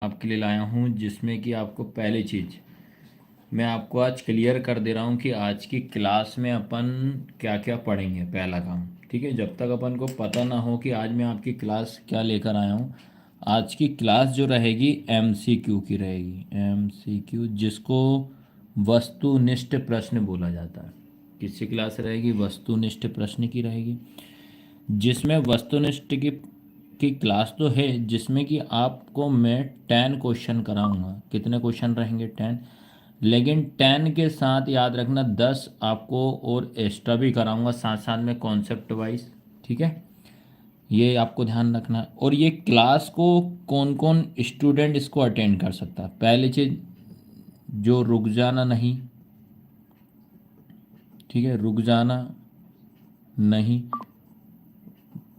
आपके लिए लाया हूँ, जिसमें कि आपको पहली चीज़ मैं आपको आज क्लियर कर दे रहा हूँ कि आज की क्लास में अपन क्या क्या पढ़ेंगे। पहला काम, ठीक है, जब तक अपन को पता ना हो कि आज मैं आपकी क्लास क्या लेकर आया हूँ। आज की क्लास जो रहेगी एमसीक्यू की रहेगी। एमसीक्यू जिसको वस्तुनिष्ठ प्रश्न बोला जाता है। किसकी क्लास रहेगी? वस्तुनिष्ठ प्रश्न की रहेगी, जिसमें वस्तुनिष्ठ की क्लास तो है, जिसमें कि आपको मैं 10 क्वेश्चन कराऊंगा। कितने क्वेश्चन रहेंगे? 10। लेकिन 10 के साथ याद रखना 10 आपको और एक्स्ट्रा भी कराऊंगा साथ साथ में कॉन्सेप्ट वाइज। ठीक है, ये आपको ध्यान रखना है। और ये क्लास को कौन कौन स्टूडेंट इसको अटेंड कर सकता है? पहली चीज़, जो रुक जाना नहीं, ठीक है, रुक जाना नहीं,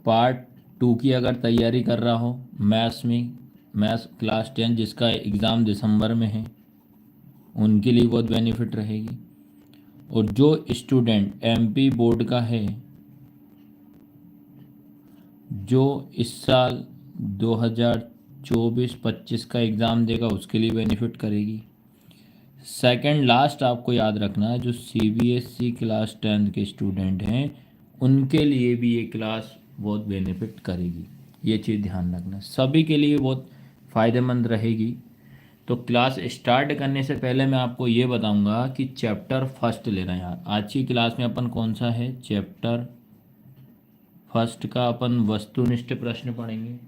पार्ट 2 की अगर तैयारी कर रहा हो मैथ्स में, मैथ्स क्लास 10 जिसका एग्ज़ाम दिसंबर में है, उनके लिए बहुत बेनिफिट रहेगी। और जो स्टूडेंट एमपी बोर्ड का है, जो इस साल 2024-25 का एग्ज़ाम देगा, उसके लिए बेनिफिट करेगी। सेकंड लास्ट आपको याद रखना है, जो सीबीएसई क्लास 10 के स्टूडेंट हैं, उनके लिए भी ये क्लास बहुत बेनिफिट करेगी। ये चीज़ ध्यान रखना, सभी के लिए बहुत फ़ायदेमंद रहेगी। तो क्लास स्टार्ट करने से पहले मैं आपको ये बताऊंगा कि चैप्टर फर्स्ट ले रहे हैं यार। आज की क्लास में अपन कौन सा है? चैप्टर फर्स्ट का अपन वस्तुनिष्ठ प्रश्न पढ़ेंगे।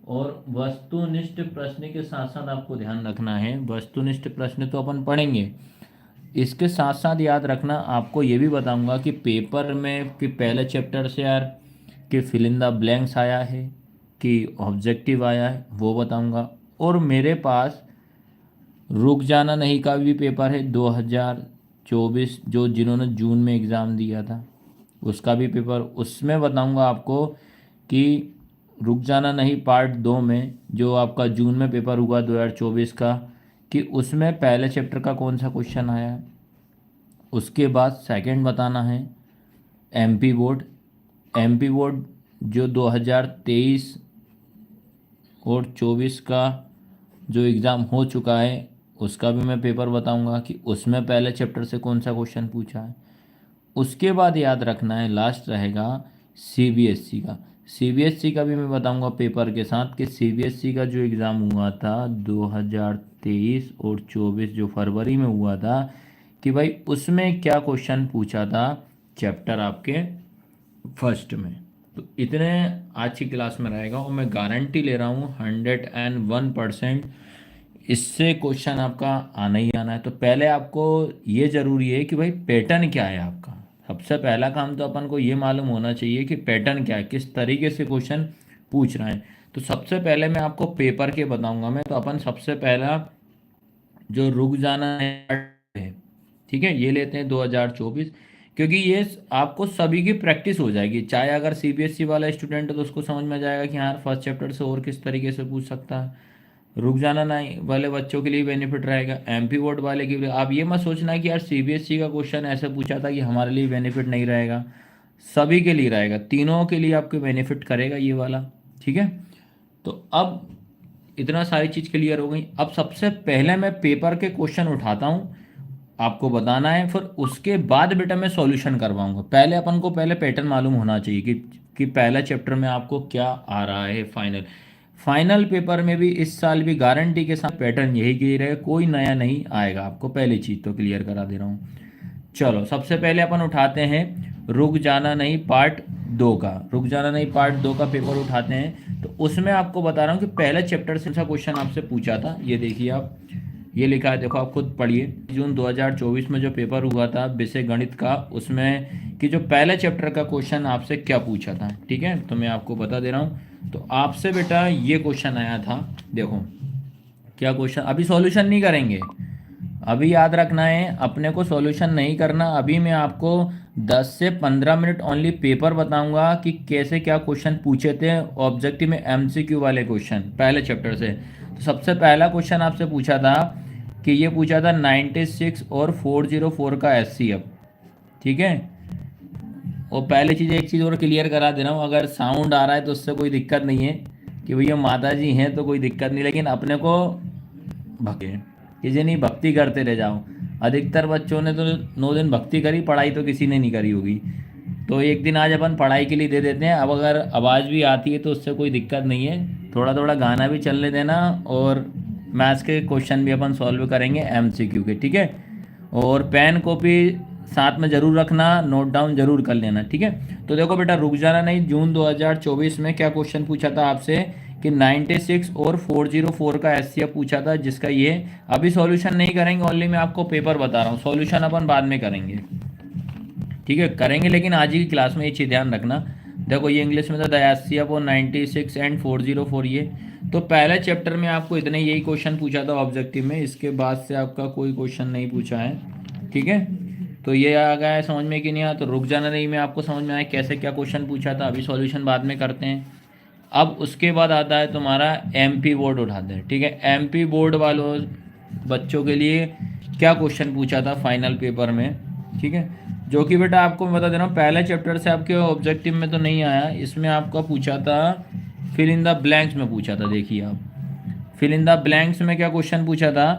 और वस्तुनिष्ठ प्रश्न के साथ साथ आपको ध्यान रखना है, वस्तुनिष्ठ प्रश्न तो अपन पढ़ेंगे, इसके साथ साथ याद रखना आपको ये भी बताऊंगा कि पेपर में कि पहले चैप्टर से यार कि फिल इन द ब्लैंक्स आया है कि ऑब्जेक्टिव आया है, वो बताऊंगा। और मेरे पास रुक जाना नहीं का भी पेपर है 2024, जो जिन्होंने जून में एग्ज़ाम दिया था उसका भी पेपर, उसमें बताऊंगा आपको कि रुक जाना नहीं पार्ट 2 में जो आपका जून में पेपर हुआ 2024 का, कि उसमें पहले चैप्टर का कौन सा क्वेश्चन आया है। उसके बाद सेकंड बताना है एमपी बोर्ड। एमपी बोर्ड जो 2023 और 24 का जो एग्ज़ाम हो चुका है, उसका भी मैं पेपर बताऊंगा कि उसमें पहले चैप्टर से कौन सा क्वेश्चन पूछा है। उसके बाद याद रखना है लास्ट रहेगा सीबीएसई का। सीबीएसई का भी मैं बताऊंगा पेपर के साथ कि सीबीएसई का जो एग्ज़ाम हुआ था 2023 और 24 जो फरवरी में हुआ था, कि भाई उसमें क्या क्वेश्चन पूछा था चैप्टर आपके फर्स्ट में। तो इतने आज की क्लास में रहेगा और मैं गारंटी ले रहा हूँ 101%, इससे क्वेश्चन आपका आना ही आना है। तो पहले आपको ये ज़रूरी है कि भाई पैटर्न क्या है आपका। सबसे पहला काम तो अपन को ये मालूम होना चाहिए कि पैटर्न क्या है, किस तरीके से क्वेश्चन पूछ रहे हैं। तो सबसे पहले मैं आपको पेपर के बताऊंगा मैं, तो अपन सबसे पहला जो रुक जाना है, ठीक है, ये लेते हैं 2024, क्योंकि ये आपको सभी की प्रैक्टिस हो जाएगी। चाहे अगर सीबीएसई वाला स्टूडेंट है तो उसको समझ में आ जाएगा कि हाँ फर्स्ट चैप्टर से और किस तरीके से पूछ सकता है। रुक जाना नहीं वाले बच्चों के लिए बेनिफिट रहेगा, एमपी बोर्ड वाले के लिए। आप ये मत सोचना कि यार सीबीएसई का क्वेश्चन ऐसे पूछा था कि हमारे लिए बेनिफिट नहीं रहेगा, सभी के लिए रहेगा, तीनों के लिए आपको बेनिफिट करेगा ये वाला। ठीक है, तो अब इतना सारी चीज़ क्लियर हो गई। अब सबसे पहले मैं पेपर के क्वेश्चन उठाता हूँ, आपको बताना है, फिर उसके बाद बेटा मैं सॉल्यूशन करवाऊंगा। पहले अपन को पहले पैटर्न मालूम होना चाहिए कि पहला चैप्टर में आपको क्या आ रहा है। फाइनल फाइनल पेपर में भी इस साल भी गारंटी के साथ पैटर्न यही क्लियर है, कोई नया नहीं आएगा आपको। पहली चीज़ तो क्लियर करा दे रहा हूँ। चलो सबसे पहले अपन उठाते हैं रुक जाना नहीं पार्ट 2 का। रुक जाना नहीं पार्ट 2 का पेपर उठाते हैं, तो उसमें आपको बता रहा हूँ कि पहले चैप्टर से सा क्वेश्चन आपसे पूछा था। ये देखिए आप, ये लिखा है, देखो आप खुद पढ़िए। जून 2024 में जो पेपर हुआ था विषय गणित का, उसमें कि जो पहले चैप्टर का क्वेश्चन आपसे क्या पूछा था। ठीक है, तो मैं आपको बता दे रहा हूँ। तो आपसे बेटा ये क्वेश्चन आया था, देखो क्या क्वेश्चन। अभी सॉल्यूशन नहीं करेंगे, अभी याद रखना है अपने को सॉल्यूशन नहीं करना। अभी मैं आपको 10 से 15 मिनट ओनली पेपर बताऊंगा कि कैसे क्या क्वेश्चन पूछे थे ऑब्जेक्टिव में, एमसीक्यू वाले क्वेश्चन पहले चैप्टर से। तो सबसे पहला क्वेश्चन आपसे पूछा था कि ये पूछा था 96 और 404 का एचसीएफ। ठीक है, और पहले चीज़ एक चीज़ और क्लियर करा दे रहा हूँ, अगर साउंड आ रहा है तो उससे कोई दिक्कत नहीं है, कि भैया माता जी हैं तो कोई दिक्कत नहीं, लेकिन अपने को भक्ति कि जी नहीं भक्ति करते रह जाओ। अधिकतर बच्चों ने तो 9 दिन भक्ति करी, पढ़ाई तो किसी ने नहीं करी होगी। तो एक दिन आज अपन पढ़ाई के लिए दे देते हैं। अब अगर आवाज़ भी आती है तो उससे कोई दिक्कत नहीं है, थोड़ा थोड़ा गाना भी चलने देना, और मैथ्स के क्वेश्चन भी अपन सॉल्व करेंगे एमसीक्यू के, ठीक है। और पेन कॉपी साथ में ज़रूर रखना, नोट डाउन जरूर कर लेना, ठीक है। तो देखो बेटा, रुक जाना नहीं। जून 2024 में क्या क्वेश्चन पूछा था आपसे कि 96 और 404 का एचसीएफ पूछा था, जिसका ये अभी सॉल्यूशन नहीं करेंगे, ओनली मैं आपको पेपर बता रहा हूँ, सॉल्यूशन अपन बाद में करेंगे, ठीक है। करेंगे लेकिन आज ही की क्लास में ये चीज़ ध्यान रखना। देखो ये इंग्लिश में था द एचसीएफ और 96 एंड 404 ये। तो पहले चैप्टर में आपको इतने यही क्वेश्चन पूछा था ऑब्जेक्टिव में, इसके बाद से आपका कोई क्वेश्चन नहीं पूछा है, ठीक है। तो ये आ गया है समझ में कि नहीं आया? तो रुक जाना नहीं, मैं आपको समझ में आया कैसे क्या क्वेश्चन पूछा था, अभी सॉल्यूशन बाद में करते हैं। अब उसके बाद आता है तुम्हारा एमपी बोर्ड उठाते हैं, ठीक है। एमपी बोर्ड वालों बच्चों के लिए क्या क्वेश्चन पूछा था फाइनल पेपर में, ठीक है। जो कि बेटा आपको मैं बता दे रहा हूँ, पहले चैप्टर से आपके ऑब्जेक्टिव में तो नहीं आया, इसमें आपका पूछा था फिल इन द ब्लैंक्स में पूछा था। देखिए आप, फिल इन द ब्लैंक्स में क्या क्वेश्चन पूछा था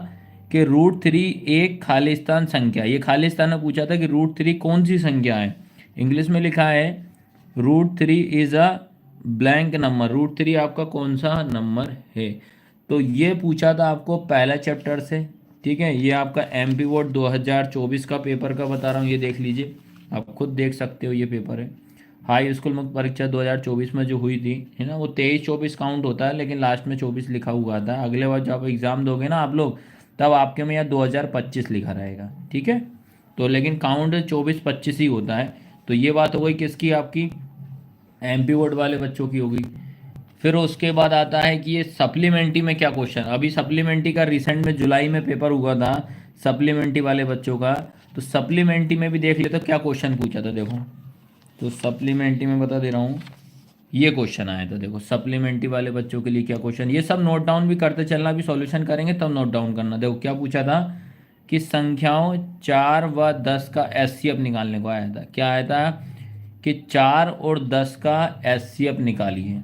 कि √3 एक खालिस्तान संख्या। ये खालिस्तान में पूछा था कि √3 कौन सी संख्या है। इंग्लिश में लिखा है √3 इज़ अ ब्लैंक नंबर, √3 आपका कौन सा नंबर है। तो ये पूछा था आपको पहला चैप्टर से, ठीक है। ये आपका एमपी बोर्ड 2024 का पेपर का बता रहा हूँ, ये देख लीजिए, आप खुद देख सकते हो, ये पेपर है। हाई स्कूल मुक्त परीक्षा 2024 में जो हुई थी, है ना, वो 23-24 काउंट होता है, लेकिन लास्ट में 24 लिखा हुआ था। अगले बार जब एग्ज़ाम दोगे ना आप लोग, तब आपके में यहाँ 2025 लिखा रहेगा, ठीक है। तो लेकिन काउंट 24-25 ही होता है। तो ये बात हो गई किसकी, आपकी एमपी बोर्ड वाले बच्चों की होगी। फिर उसके बाद आता है कि ये सप्लीमेंट्री में क्या क्वेश्चन। अभी सप्लीमेंट्री का रिसेंट में जुलाई में पेपर हुआ था सप्लीमेंट्री वाले बच्चों का। तो सप्लीमेंट्री में भी देख ले तो क्या क्वेश्चन पूछा था, देखो। तो सप्लीमेंट्री में बता दे रहा हूँ, ये क्वेश्चन आया था, देखो सप्लीमेंट्री वाले बच्चों के लिए क्या क्वेश्चन। ये सब नोट डाउन भी करते चलना, अभी सॉल्यूशन करेंगे तब नोट डाउन करना। देखो क्या पूछा था कि संख्याओं 4 व 10 का एचसीएफ निकालने को आया था। क्या आया था कि 4 और 10 का एचसीएफ निकालिए।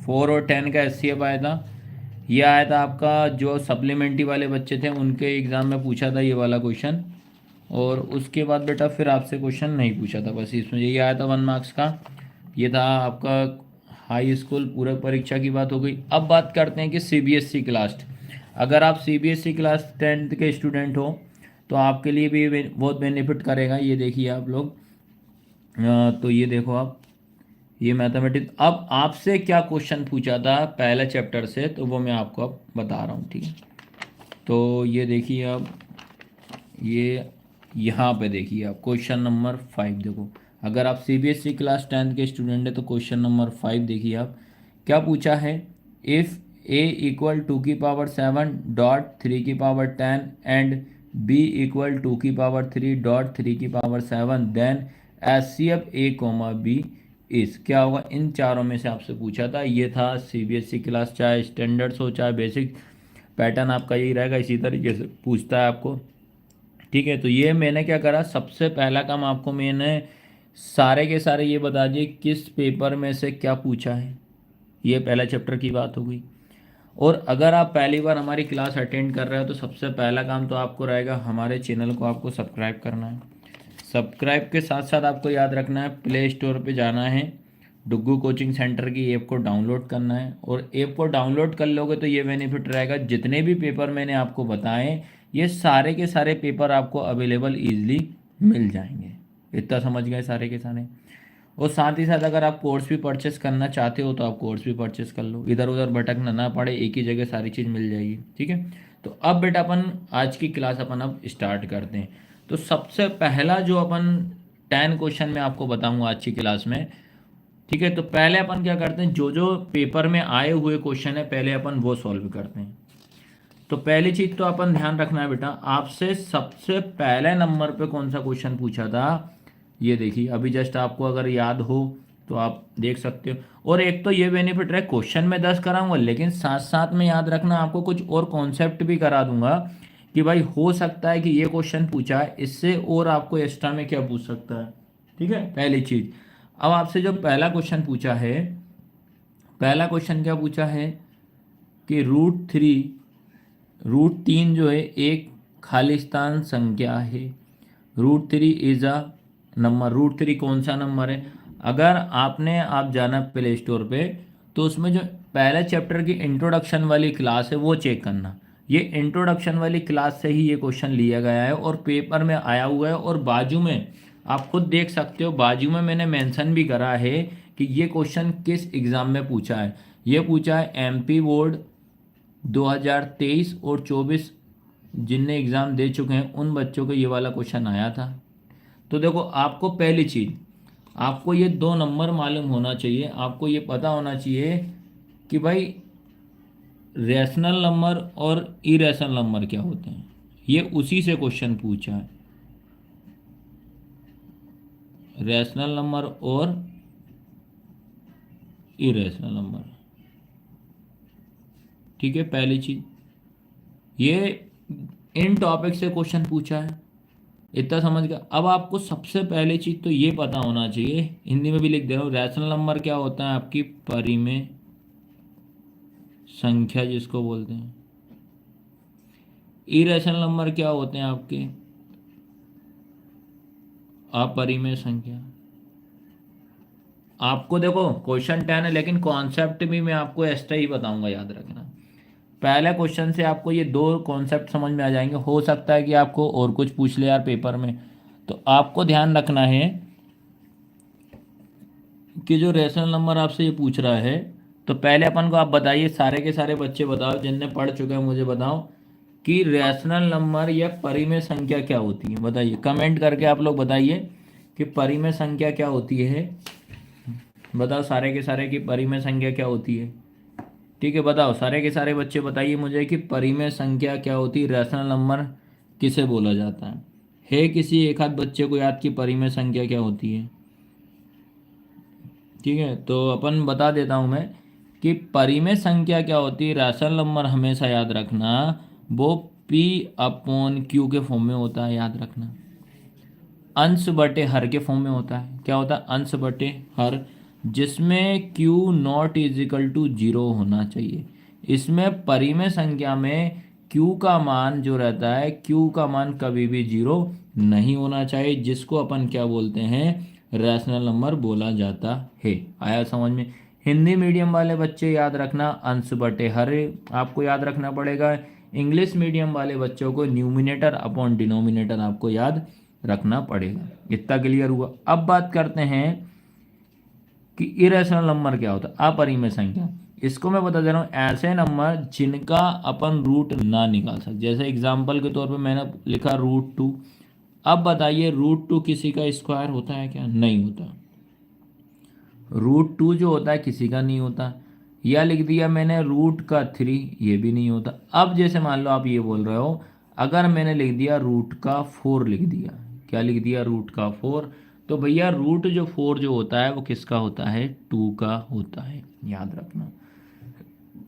4 और 10 का एचसीएफ आया था। ये आया था आपका जो सप्लीमेंट्री वाले बच्चे थे उनके एग्ज़ाम में पूछा था ये वाला क्वेश्चन। और उसके बाद बेटा फिर आपसे क्वेश्चन नहीं पूछा था, बस इसमें यही आया था 1 मार्क्स का। ये था आपका हाई स्कूल पूरक परीक्षा की बात हो गई। अब बात करते हैं कि सीबीएसई क्लास। अगर आप सीबीएसई क्लास 10th के स्टूडेंट हो तो आपके लिए भी बहुत बेनिफिट करेगा। ये देखिए आप लोग, तो ये देखो आप, ये मैथमेटिक्स। अब आपसे क्या क्वेश्चन पूछा था पहले चैप्टर से, तो वो मैं आपको अब बता रहा हूँ, ठीक है। तो ये देखिए आप, ये यहाँ पे देखिए आप क्वेश्चन नंबर 5 देखो। अगर आप सीबीएसई क्लास 10th के स्टूडेंट हैं तो क्वेश्चन नंबर 5 देखिए आप, क्या पूछा है। If a equal 2⁻7 dot 3⁻10 and b equal 2⁻3 dot 3⁻7 then HCF a, b इस क्या होगा। इन चारों में से आपसे पूछा था। ये था सीबीएसई क्लास, चाहे स्टैंडर्ड्स हो चाहे बेसिक, पैटर्न आपका यही रहेगा, इसी तरीके से पूछता है आपको, ठीक है। तो ये मैंने क्या करा, सबसे पहला काम आपको मैंने सारे के सारे ये बता दिए किस पेपर में से क्या पूछा है। ये पहला चैप्टर की बात हो गई। और अगर आप पहली बार हमारी क्लास अटेंड कर रहे हो तो सबसे पहला काम तो आपको रहेगा हमारे चैनल को आपको सब्सक्राइब करना है। सब्सक्राइब के साथ साथ आपको याद रखना है प्ले स्टोर पे जाना है, डुग्गू कोचिंग सेंटर की ऐप को डाउनलोड करना है। और ऐप को डाउनलोड कर लोगे तो ये बेनिफिट रहेगा, जितने भी पेपर मैंने आपको बताए ये सारे के सारे पेपर आपको अवेलेबल ईजिली मिल जाएंगे। इतना समझ गए सारे के सारे। और साथ ही साथ अगर आप कोर्स भी परचेस करना चाहते हो तो आप कोर्स भी परचेस कर लो, इधर उधर भटकना ना पड़े, एक ही जगह सारी चीज़ मिल जाएगी, ठीक है। तो अब बेटा अपन आज की क्लास अपन अब स्टार्ट करते हैं। तो सबसे पहला जो अपन 10 क्वेश्चन में आपको बताऊंगा आज की क्लास में, ठीक है। तो पहले अपन क्या करते हैं, जो जो पेपर में आए हुए क्वेश्चन है पहले अपन वो सॉल्व करते हैं। तो पहली चीज तो अपन ध्यान रखना है बेटा, आपसे सबसे पहले नंबर पे कौन सा क्वेश्चन पूछा था, ये देखिए अभी जस्ट आपको अगर याद हो तो आप देख सकते हो। और एक तो ये बेनिफिट रहे, क्वेश्चन में 10 कराऊंगा लेकिन साथ साथ में याद रखना आपको कुछ और कॉन्सेप्ट भी करा दूंगा कि भाई हो सकता है कि ये क्वेश्चन पूछा है, इससे और आपको एक्स्ट्रा में क्या पूछ सकता है, ठीक है। पहली चीज, अब आपसे जो पहला क्वेश्चन पूछा है पहला क्वेश्चन क्या पूछा है कि रूट तीन जो है एक खालिस्तान संख्या है। Root three is a number. Root three कौन सा नंबर है? अगर आप जाना प्ले स्टोर पे, तो उसमें जो पहले चैप्टर की इंट्रोडक्शन वाली क्लास है वो चेक करना। ये इंट्रोडक्शन वाली क्लास से ही ये क्वेश्चन लिया गया है और पेपर में आया हुआ है। और बाजू में आप खुद देख सकते हो, बाजू में मैंने मेंशन भी करा है कि ये क्वेश्चन किस एग्ज़ाम में पूछा है। ये पूछा है एमपी बोर्ड 2023 और 24, जिनने एग्ज़ाम दे चुके हैं उन बच्चों को ये वाला क्वेश्चन आया था। तो देखो, आपको पहली चीज़, आपको ये दो नंबर मालूम होना चाहिए। आपको ये पता होना चाहिए कि भाई रैशनल नंबर और इरेशनल नंबर क्या होते हैं। ये उसी से क्वेश्चन पूछा है, रैशनल नंबर और इरेशनल नंबर। ठीक है, पहली चीज़ ये इन टॉपिक से क्वेश्चन पूछा है, इतना समझ गया। अब आपको सबसे पहले चीज़ तो ये पता होना चाहिए, हिंदी में भी लिख दे रहा हूँ, रैशनल नंबर क्या होता है? आपकी परिमेय संख्या जिसको बोलते हैं। इरेशनल नंबर क्या होते हैं? आपके अपरिमेय संख्या। आपको देखो क्वेश्चन 10 है, लेकिन कॉन्सेप्ट भी मैं आपको एक्स्ट्रा ही बताऊंगा, याद रखना। पहले क्वेश्चन से आपको ये दो कॉन्सेप्ट समझ में आ जाएंगे। हो सकता है कि आपको और कुछ पूछ ले यार पेपर में, तो आपको ध्यान रखना है कि जो रैशनल नंबर आपसे ये पूछ रहा है, तो पहले अपन को आप बताइए, सारे के सारे बच्चे बताओ जिनने पढ़ चुके हैं, मुझे बताओ कि रैशनल नंबर या परिमेय संख्या क्या होती है। बताइए, कमेंट करके आप लोग बताइए कि परिमेय संख्या क्या होती है। बताओ सारे के सारे कि परिमेय संख्या क्या होती है। ठीक है, बताओ सारे के सारे बच्चे बताइए मुझे कि परिमेय संख्या क्या होती है, रैशनल नंबर किसे बोला जाता है किसी एक आध बच्चे को याद कि परिमेय संख्या क्या होती है? ठीक है, तो अपन बता देता हूँ मैं कि परिमेय संख्या क्या होती है। रैशनल नंबर हमेशा याद रखना, वो पी अपॉन क्यू के फॉर्म में होता है, याद रखना। अंश बटे हर के फॉर्म में होता है। क्या होता है? अंश बटे हर, जिसमें Q not is equal to zero होना चाहिए। इसमें परिमेय संख्या में क्यू का मान जो रहता है, क्यू का मान कभी भी जीरो नहीं होना चाहिए, जिसको अपन क्या बोलते हैं? रैशनल नंबर बोला जाता है। आया समझ में? हिंदी मीडियम वाले बच्चे याद रखना, अंश बटे हर आपको याद रखना पड़ेगा। इंग्लिश मीडियम वाले बच्चों को न्यूमिनेटर अपॉन डिनोमिनेटर आपको याद रखना पड़ेगा। इतना क्लियर हुआ? अब बात करते हैं कि इरेशनल नंबर क्या होता है, अपरिमेय संख्या। इसको मैं बता दे रहा हूँ, ऐसे नंबर जिनका अपन रूट ना निकाल सकते। जैसे एग्जांपल के तौर पे मैंने लिखा √2। अब बताइए, √2 किसी का स्क्वायर होता है क्या? नहीं होता। √2 जो होता है किसी का नहीं होता। या लिख दिया मैंने √3, ये भी नहीं होता। अब जैसे मान लो आप ये बोल रहे हो, अगर मैंने लिख दिया √4 लिख दिया, क्या लिख दिया? √4, तो भैया √4 जो होता है वो किसका होता है? 2 का होता है, याद रखना।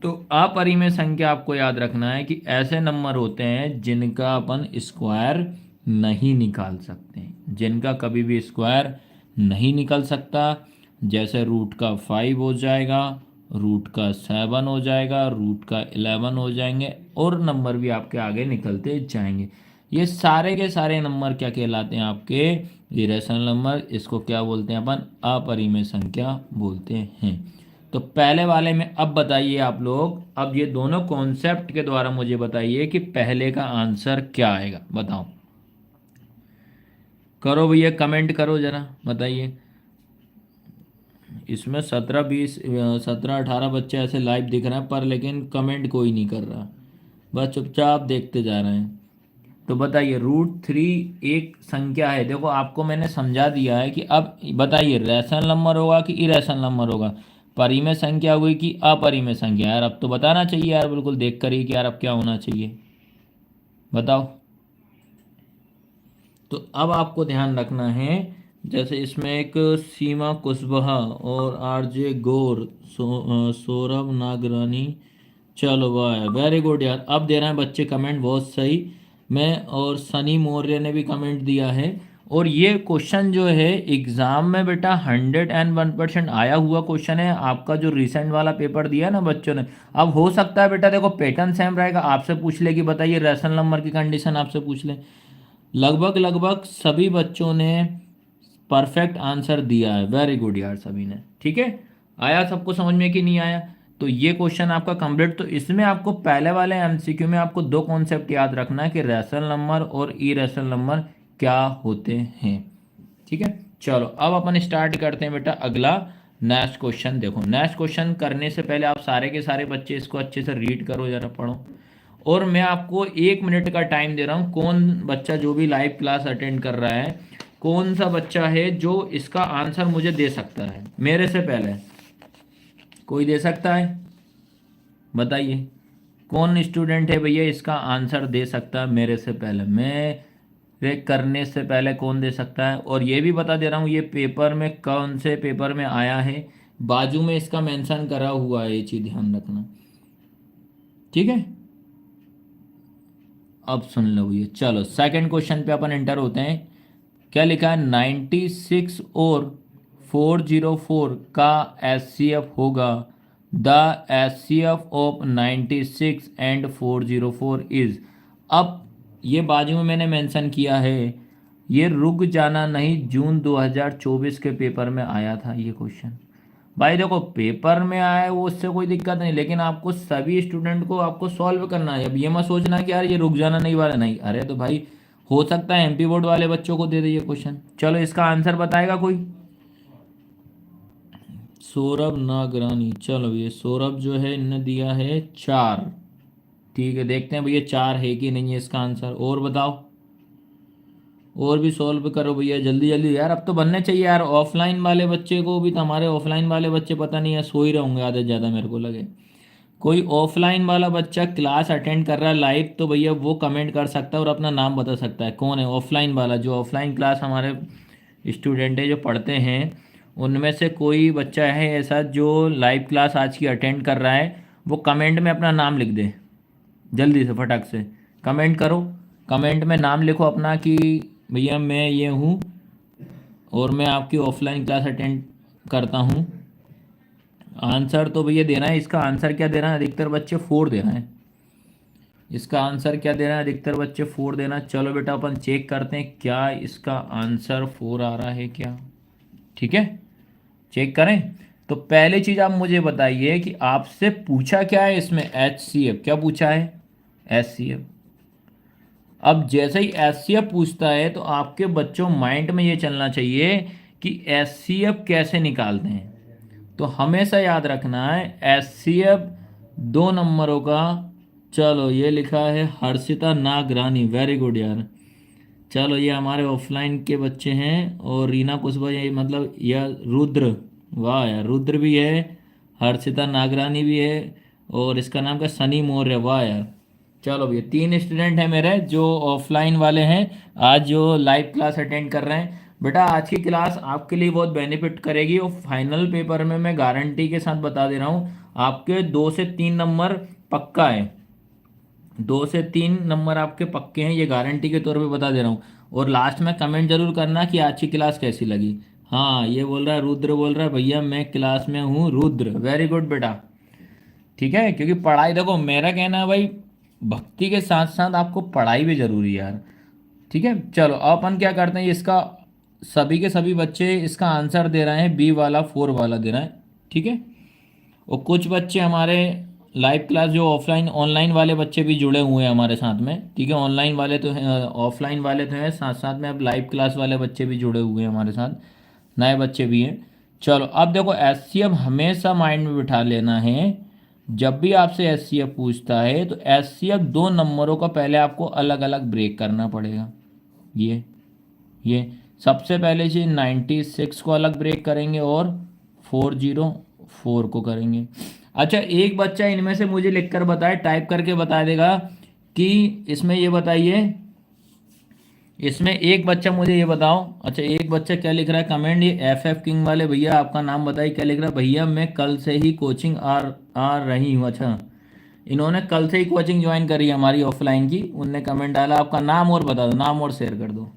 तो अपरिमेय संख्या आपको याद रखना है कि ऐसे नंबर होते हैं जिनका अपन स्क्वायर नहीं निकाल सकते, जिनका कभी भी स्क्वायर नहीं निकल सकता। जैसे √5 हो जाएगा, √7 हो जाएगा, √11 हो जाएंगे, और नंबर भी आपके आगे निकलते जाएंगे। ये सारे के सारे नंबर क्या कहलाते हैं? आपके इरेशनल नंबर। इसको क्या बोलते हैं अपन? अपरिमेय संख्या बोलते हैं। तो पहले वाले में अब बताइए आप लोग, अब ये दोनों कॉन्सेप्ट के द्वारा मुझे बताइए कि पहले का आंसर क्या आएगा। बताओ, करो भैया, कमेंट करो जरा, बताइए। इसमें 17 18 बच्चे ऐसे लाइव दिख रहे हैं, पर लेकिन कमेंट कोई नहीं कर रहा, बस चुपचाप देखते जा रहे हैं। तो बताइए, √3 एक संख्या है। देखो, आपको मैंने समझा दिया है कि अब बताइए रैशनल नंबर होगा कि इरेशनल नंबर होगा, परिमेय संख्या हुई कि अपरिमेय संख्या। यार अब तो बताना चाहिए यार, बिल्कुल देख कर ही कि यार अब क्या होना चाहिए, बताओ। तो अब आपको ध्यान रखना है, जैसे इसमें एक सीमा कुशवाहा और आरजे गौर, सौरभ नागरानी, चलो वाह, वेरी गुड यार। अब दे रहे हैं बच्चे कमेंट, बहुत सही। मैं और सनी मौर्य ने भी कमेंट दिया है, और ये क्वेश्चन जो है एग्ज़ाम में बेटा 101% आया हुआ क्वेश्चन है, आपका जो रिसेंट वाला पेपर दिया ना बच्चों ने। अब हो सकता है बेटा देखो पैटर्न सेम रहेगा, आपसे पूछ ले कि बताइए रेशनल नंबर की कंडीशन आपसे पूछ ले। लगभग लगभग सभी बच्चों ने परफेक्ट आंसर दिया है, वेरी गुड यार सभी ने। ठीक है, आया सबको समझ में कि नहीं आया? तो ये क्वेश्चन आपका कंप्लीट। तो इसमें आपको पहले वाले एमसीक्यू में आपको दो कॉन्सेप्ट याद रखना है कि रेशनल नंबर और इरेशनल नंबर क्या होते हैं। ठीक है, चलो अब अपन स्टार्ट करते हैं बेटा अगला नेक्स्ट क्वेश्चन। देखो नेक्स्ट क्वेश्चन करने से पहले आप सारे के सारे बच्चे इसको अच्छे से रीड करो, जरा पढ़ो। और मैं आपको 1 मिनट का टाइम दे रहा हूँ। कौन बच्चा जो भी लाइव क्लास अटेंड कर रहा है, कौन सा बच्चा है जो इसका आंसर मुझे दे सकता है मेरे से पहले? कोई दे सकता है? बताइए कौन स्टूडेंट है भैया इसका आंसर दे सकता है मेरे से पहले, मेरे करने से पहले कौन दे सकता है? और ये भी बता दे रहा हूँ ये पेपर में कौन से पेपर में आया है, बाजू में इसका मेंशन करा हुआ है, ये चीज़ ध्यान रखना। ठीक है, अब सुन लो ये। चलो सेकंड क्वेश्चन पे अपन एंटर होते हैं। क्या लिखा है? 96 और 404 का एचसीएफ होगा। The HCF of 96 and 404 is. अब ये बाजू में मैंने मेंशन किया है, ये रुक जाना नहीं, जून 2024 के पेपर में आया था ये क्वेश्चन। भाई देखो पेपर में आया है वो, उससे कोई दिक्कत नहीं, लेकिन आपको सभी स्टूडेंट को आपको सॉल्व करना है। अब ये मत सोचना कि यार ये रुक जाना नहीं वाला, नहीं। अरे तो भाई हो सकता है एमपी बोर्ड वाले बच्चों को दे दे ये क्वेश्चन। चलो इसका आंसर बताएगा कोई? सौरभ नागरानी। चलो ये सौरभ जो है इनने दिया है 4। ठीक है, देखते हैं भैया 4 है कि नहीं है इसका आंसर। और बताओ, और भी सॉल्व करो भैया जल्दी जल्दी यार, अब तो बनने चाहिए यार। ऑफलाइन वाले बच्चे को भी तो, हमारे ऑफलाइन वाले बच्चे पता नहीं है सो ही रहे होंगे आधे ज़्यादा मेरे को लगे। कोई ऑफलाइन वाला बच्चा क्लास अटेंड कर रहा है लाइव तो भैया वो कमेंट कर सकता है और अपना नाम बता सकता है कौन है ऑफलाइन वाला। जो ऑफलाइन क्लास हमारे स्टूडेंट है जो पढ़ते हैं, उनमें से कोई बच्चा है ऐसा जो लाइव क्लास आज की अटेंड कर रहा है, वो कमेंट में अपना नाम लिख दे जल्दी से, फटाक से कमेंट करो। कमेंट में नाम लिखो अपना कि भैया मैं ये हूँ और मैं आपकी ऑफलाइन क्लास अटेंड करता हूँ। आंसर तो भैया देना है, इसका आंसर क्या देना है? अधिकतर बच्चे 4 देना है। इसका आंसर क्या देना है? अधिकतर बच्चे 4 देना। चलो बेटा अपन चेक करते हैं क्या इसका आंसर 4 आ रहा है क्या। ठीक है, चेक करें। तो पहली चीज़ आप मुझे बताइए कि आपसे पूछा क्या है इसमें? एचसीएफ क्या पूछा है? एचसीएफ। अब जैसे ही एचसीएफ पूछता है तो आपके बच्चों माइंड में ये चलना चाहिए कि एचसीएफ कैसे निकालते हैं। तो हमेशा याद रखना है एचसीएफ 2 नंबरों का। चलो ये लिखा है हर्षिता नागरानी, वेरी गुड यार। चलो ये हमारे ऑफलाइन के बच्चे हैं। और रीना कुशवाहा, ये मतलब यह रुद्र, वाह यार रुद्र भी है, हर्षिता नागरानी भी है, और इसका नाम क्या? सनी मौर्य, वाह यार। चलो भैया 3 स्टूडेंट हैं मेरे जो ऑफलाइन वाले हैं, आज जो लाइव क्लास अटेंड कर रहे हैं। बेटा आज की क्लास आपके लिए बहुत बेनिफिट करेगी और फाइनल पेपर में मैं गारंटी के साथ बता दे रहा हूँ आपके 2 से 3 नंबर पक्का है। 2 से 3 नंबर आपके पक्के हैं, ये गारंटी के तौर पे बता दे रहा हूँ। और लास्ट में कमेंट जरूर करना कि आज की क्लास कैसी लगी। हाँ ये बोल रहा है रुद्र, बोल रहा है भैया मैं क्लास में हूँ रुद्र, वेरी गुड बेटा। ठीक है, क्योंकि पढ़ाई देखो मेरा कहना है भाई, भक्ति के साथ साथ आपको पढ़ाई भी जरूरी है यार। ठीक है, चलो अब अपन क्या करते हैं, इसका सभी के सभी बच्चे इसका आंसर दे रहे हैं, बी वाला 4 वाला दे रहे हैं। ठीक है, और कुछ बच्चे हमारे लाइव क्लास जो ऑफलाइन ऑनलाइन वाले बच्चे भी जुड़े हुए हैं हमारे साथ में। ठीक है, ऑनलाइन वाले तो हैं, ऑफलाइन वाले तो हैं, साथ साथ में अब लाइव क्लास वाले बच्चे भी जुड़े हुए हैं हमारे साथ, नए बच्चे भी हैं। चलो अब देखो एचसीएफ हमेशा माइंड में बिठा लेना है। जब भी आपसे एचसीएफ पूछता है तो एचसीएफ 2 नंबरों का पहले आपको अलग अलग ब्रेक करना पड़ेगा। ये सबसे पहले चीज 96 को अलग ब्रेक करेंगे और 404 को करेंगे। अच्छा एक बच्चा इनमें से मुझे लिखकर बताए, टाइप करके बता देगा कि इसमें ये बताइए, इसमें एक बच्चा मुझे ये बताओ। अच्छा एक बच्चा क्या लिख रहा है कमेंट, ये एफ किंग वाले भैया आपका नाम बताइए क्या लिख रहा है? भैया मैं कल से ही कोचिंग आ रही हूँ। अच्छा इन्होंने कल से ही कोचिंग ज्वाइन करी है हमारी ऑफलाइन की, उनने कमेंट डाला। आपका नाम और बता दो, नाम और शेयर कर दो।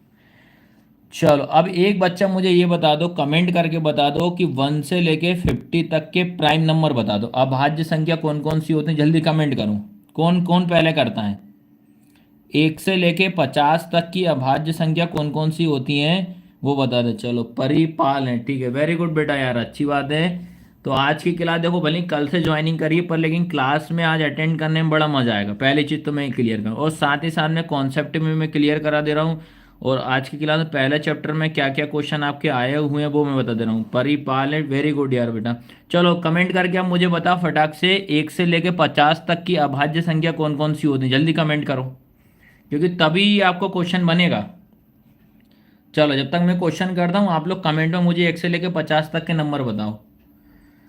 चलो अब एक बच्चा मुझे ये बता दो, कमेंट करके बता दो कि 1 से लेके 50 तक के प्राइम नंबर बता दो। अभाज्य संख्या कौन कौन सी होती है, जल्दी कमेंट करो। कौन कौन पहले करता है? 1 से लेके 50 तक की अभाज्य संख्या कौन कौन सी होती हैं वो बता दे। चलो परिपाल है, ठीक है, वेरी गुड बेटा यार, अच्छी बात है। तो आज की क्लास देखो, भले ही कल से ज्वाइनिंग करिए पर लेकिन क्लास में आज अटेंड करने में बड़ा मजा आएगा। पहली चीज़ तो मैं क्लियर करूँ और साथ ही साथ में कॉन्सेप्ट में मैं क्लियर करा दे रहा हूँ। और आज की क्लास में पहले चैप्टर में क्या क्या क्वेश्चन आपके आए हुए हैं वो मैं बता दे रहा हूँ। परिपाल है, वेरी गुड यार बेटा। चलो कमेंट करके आप मुझे बता फटाक से, 1 से लेके 50 तक की अभाज्य संख्या कौन कौन सी होती है, जल्दी कमेंट करो, क्योंकि तभी आपको क्वेश्चन बनेगा। चलो जब तक मैं क्वेश्चन करता हूँ आप लोग कमेंट में मुझे 1 से लेके 50 तक के नंबर बताओ।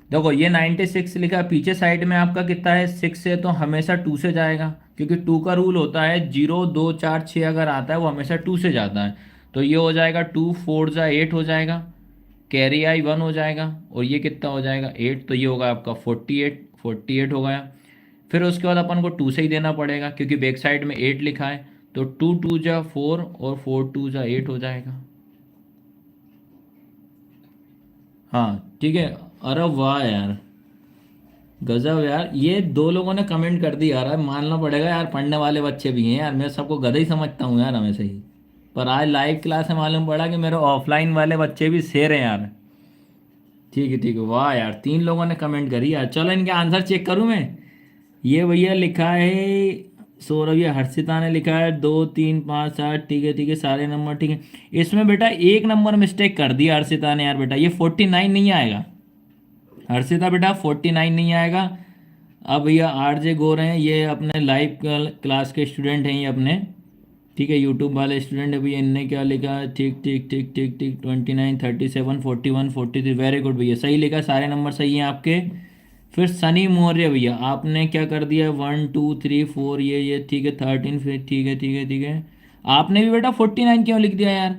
देखो ये 96 लिखा है, पीछे साइड में आपका कितना है, 6 से, तो हमेशा 2 से जाएगा, क्योंकि 2 का रूल होता है 0 2 4 6 अगर आता है वो हमेशा 2 से जाता है। तो ये हो जाएगा 2 4 जा 8 हो जाएगा, कैरी आई 1 हो जाएगा, और ये कितना हो जाएगा 8, तो ये होगा आपका 48 हो गया। फिर उसके बाद अपन को 2 से ही देना पड़ेगा क्योंकि बैक साइड में 8 लिखा है, तो 2 2 जा 4 और 4 2 जा 8 हो जाएगा। हाँ ठीक है। अरे वाह यार, गजब यार, ये दो लोगों ने कमेंट कर दिया यार, मानना पड़ेगा यार, पढ़ने वाले बच्चे भी हैं यार। मैं सबको गधा ही समझता हूँ यार हमेशा ही, पर आज लाइव क्लास में मालूम पड़ा कि मेरे ऑफलाइन वाले बच्चे भी शेर हैं यार। ठीक है, वाह यार, 3 लोगों ने कमेंट करी यार। चलो इनके आंसर चेक करूँ मैं। ये भैया लिखा है सौरभ, ये हर्षिता ने लिखा है 2 3 5 8, ठीक है सारे नंबर ठीक है। इसमें बेटा एक नंबर मिस्टेक कर दिया हर्षिता ने यार बेटा, ये 49 नहीं आएगा हर्षिता बेटा, 49 नहीं आएगा। अब भैया RJ गोर हैं, ये अपने लाइव क्लास के स्टूडेंट हैं ये अपने, ठीक है, यूट्यूब वाले स्टूडेंट है भैया। इनने क्या लिखा है, ठीक 29 37 41 43, वेरी गुड भैया, सही लिखा, सारे नंबर सही हैं आपके। फिर सनी मौर्य भैया, आपने क्या कर दिया 1 2 3 4, ये ठीक है 13, फिर ठीक है। आपने भी बेटा 49 क्यों लिख दिया यार?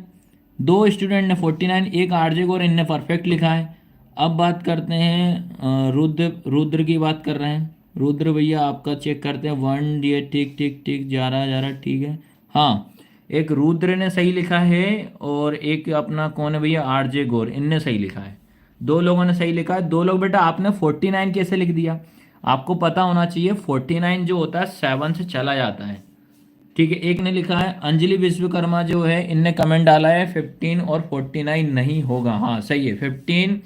दो स्टूडेंट ने 49, एक RJ गोर, इनने परफेक्ट लिखा है। अब बात करते हैं रुद्र की बात कर रहे हैं। रुद्र भैया आपका चेक करते हैं 1, ये ठीक जा रहा ठीक है। हाँ, एक रुद्र ने सही लिखा है और एक अपना कौन है भैया, RJ गोर, इनने सही लिखा है। दो लोगों ने सही लिखा है। दो लोग बेटा आपने 49 कैसे लिख दिया? आपको पता होना चाहिए 49 जो होता है 7 से चला जाता है, ठीक है। एक ने लिखा है अंजलि विश्वकर्मा जो है, इनने कमेंट डाला है 15 और 49 नहीं होगा। हाँ सही है, 15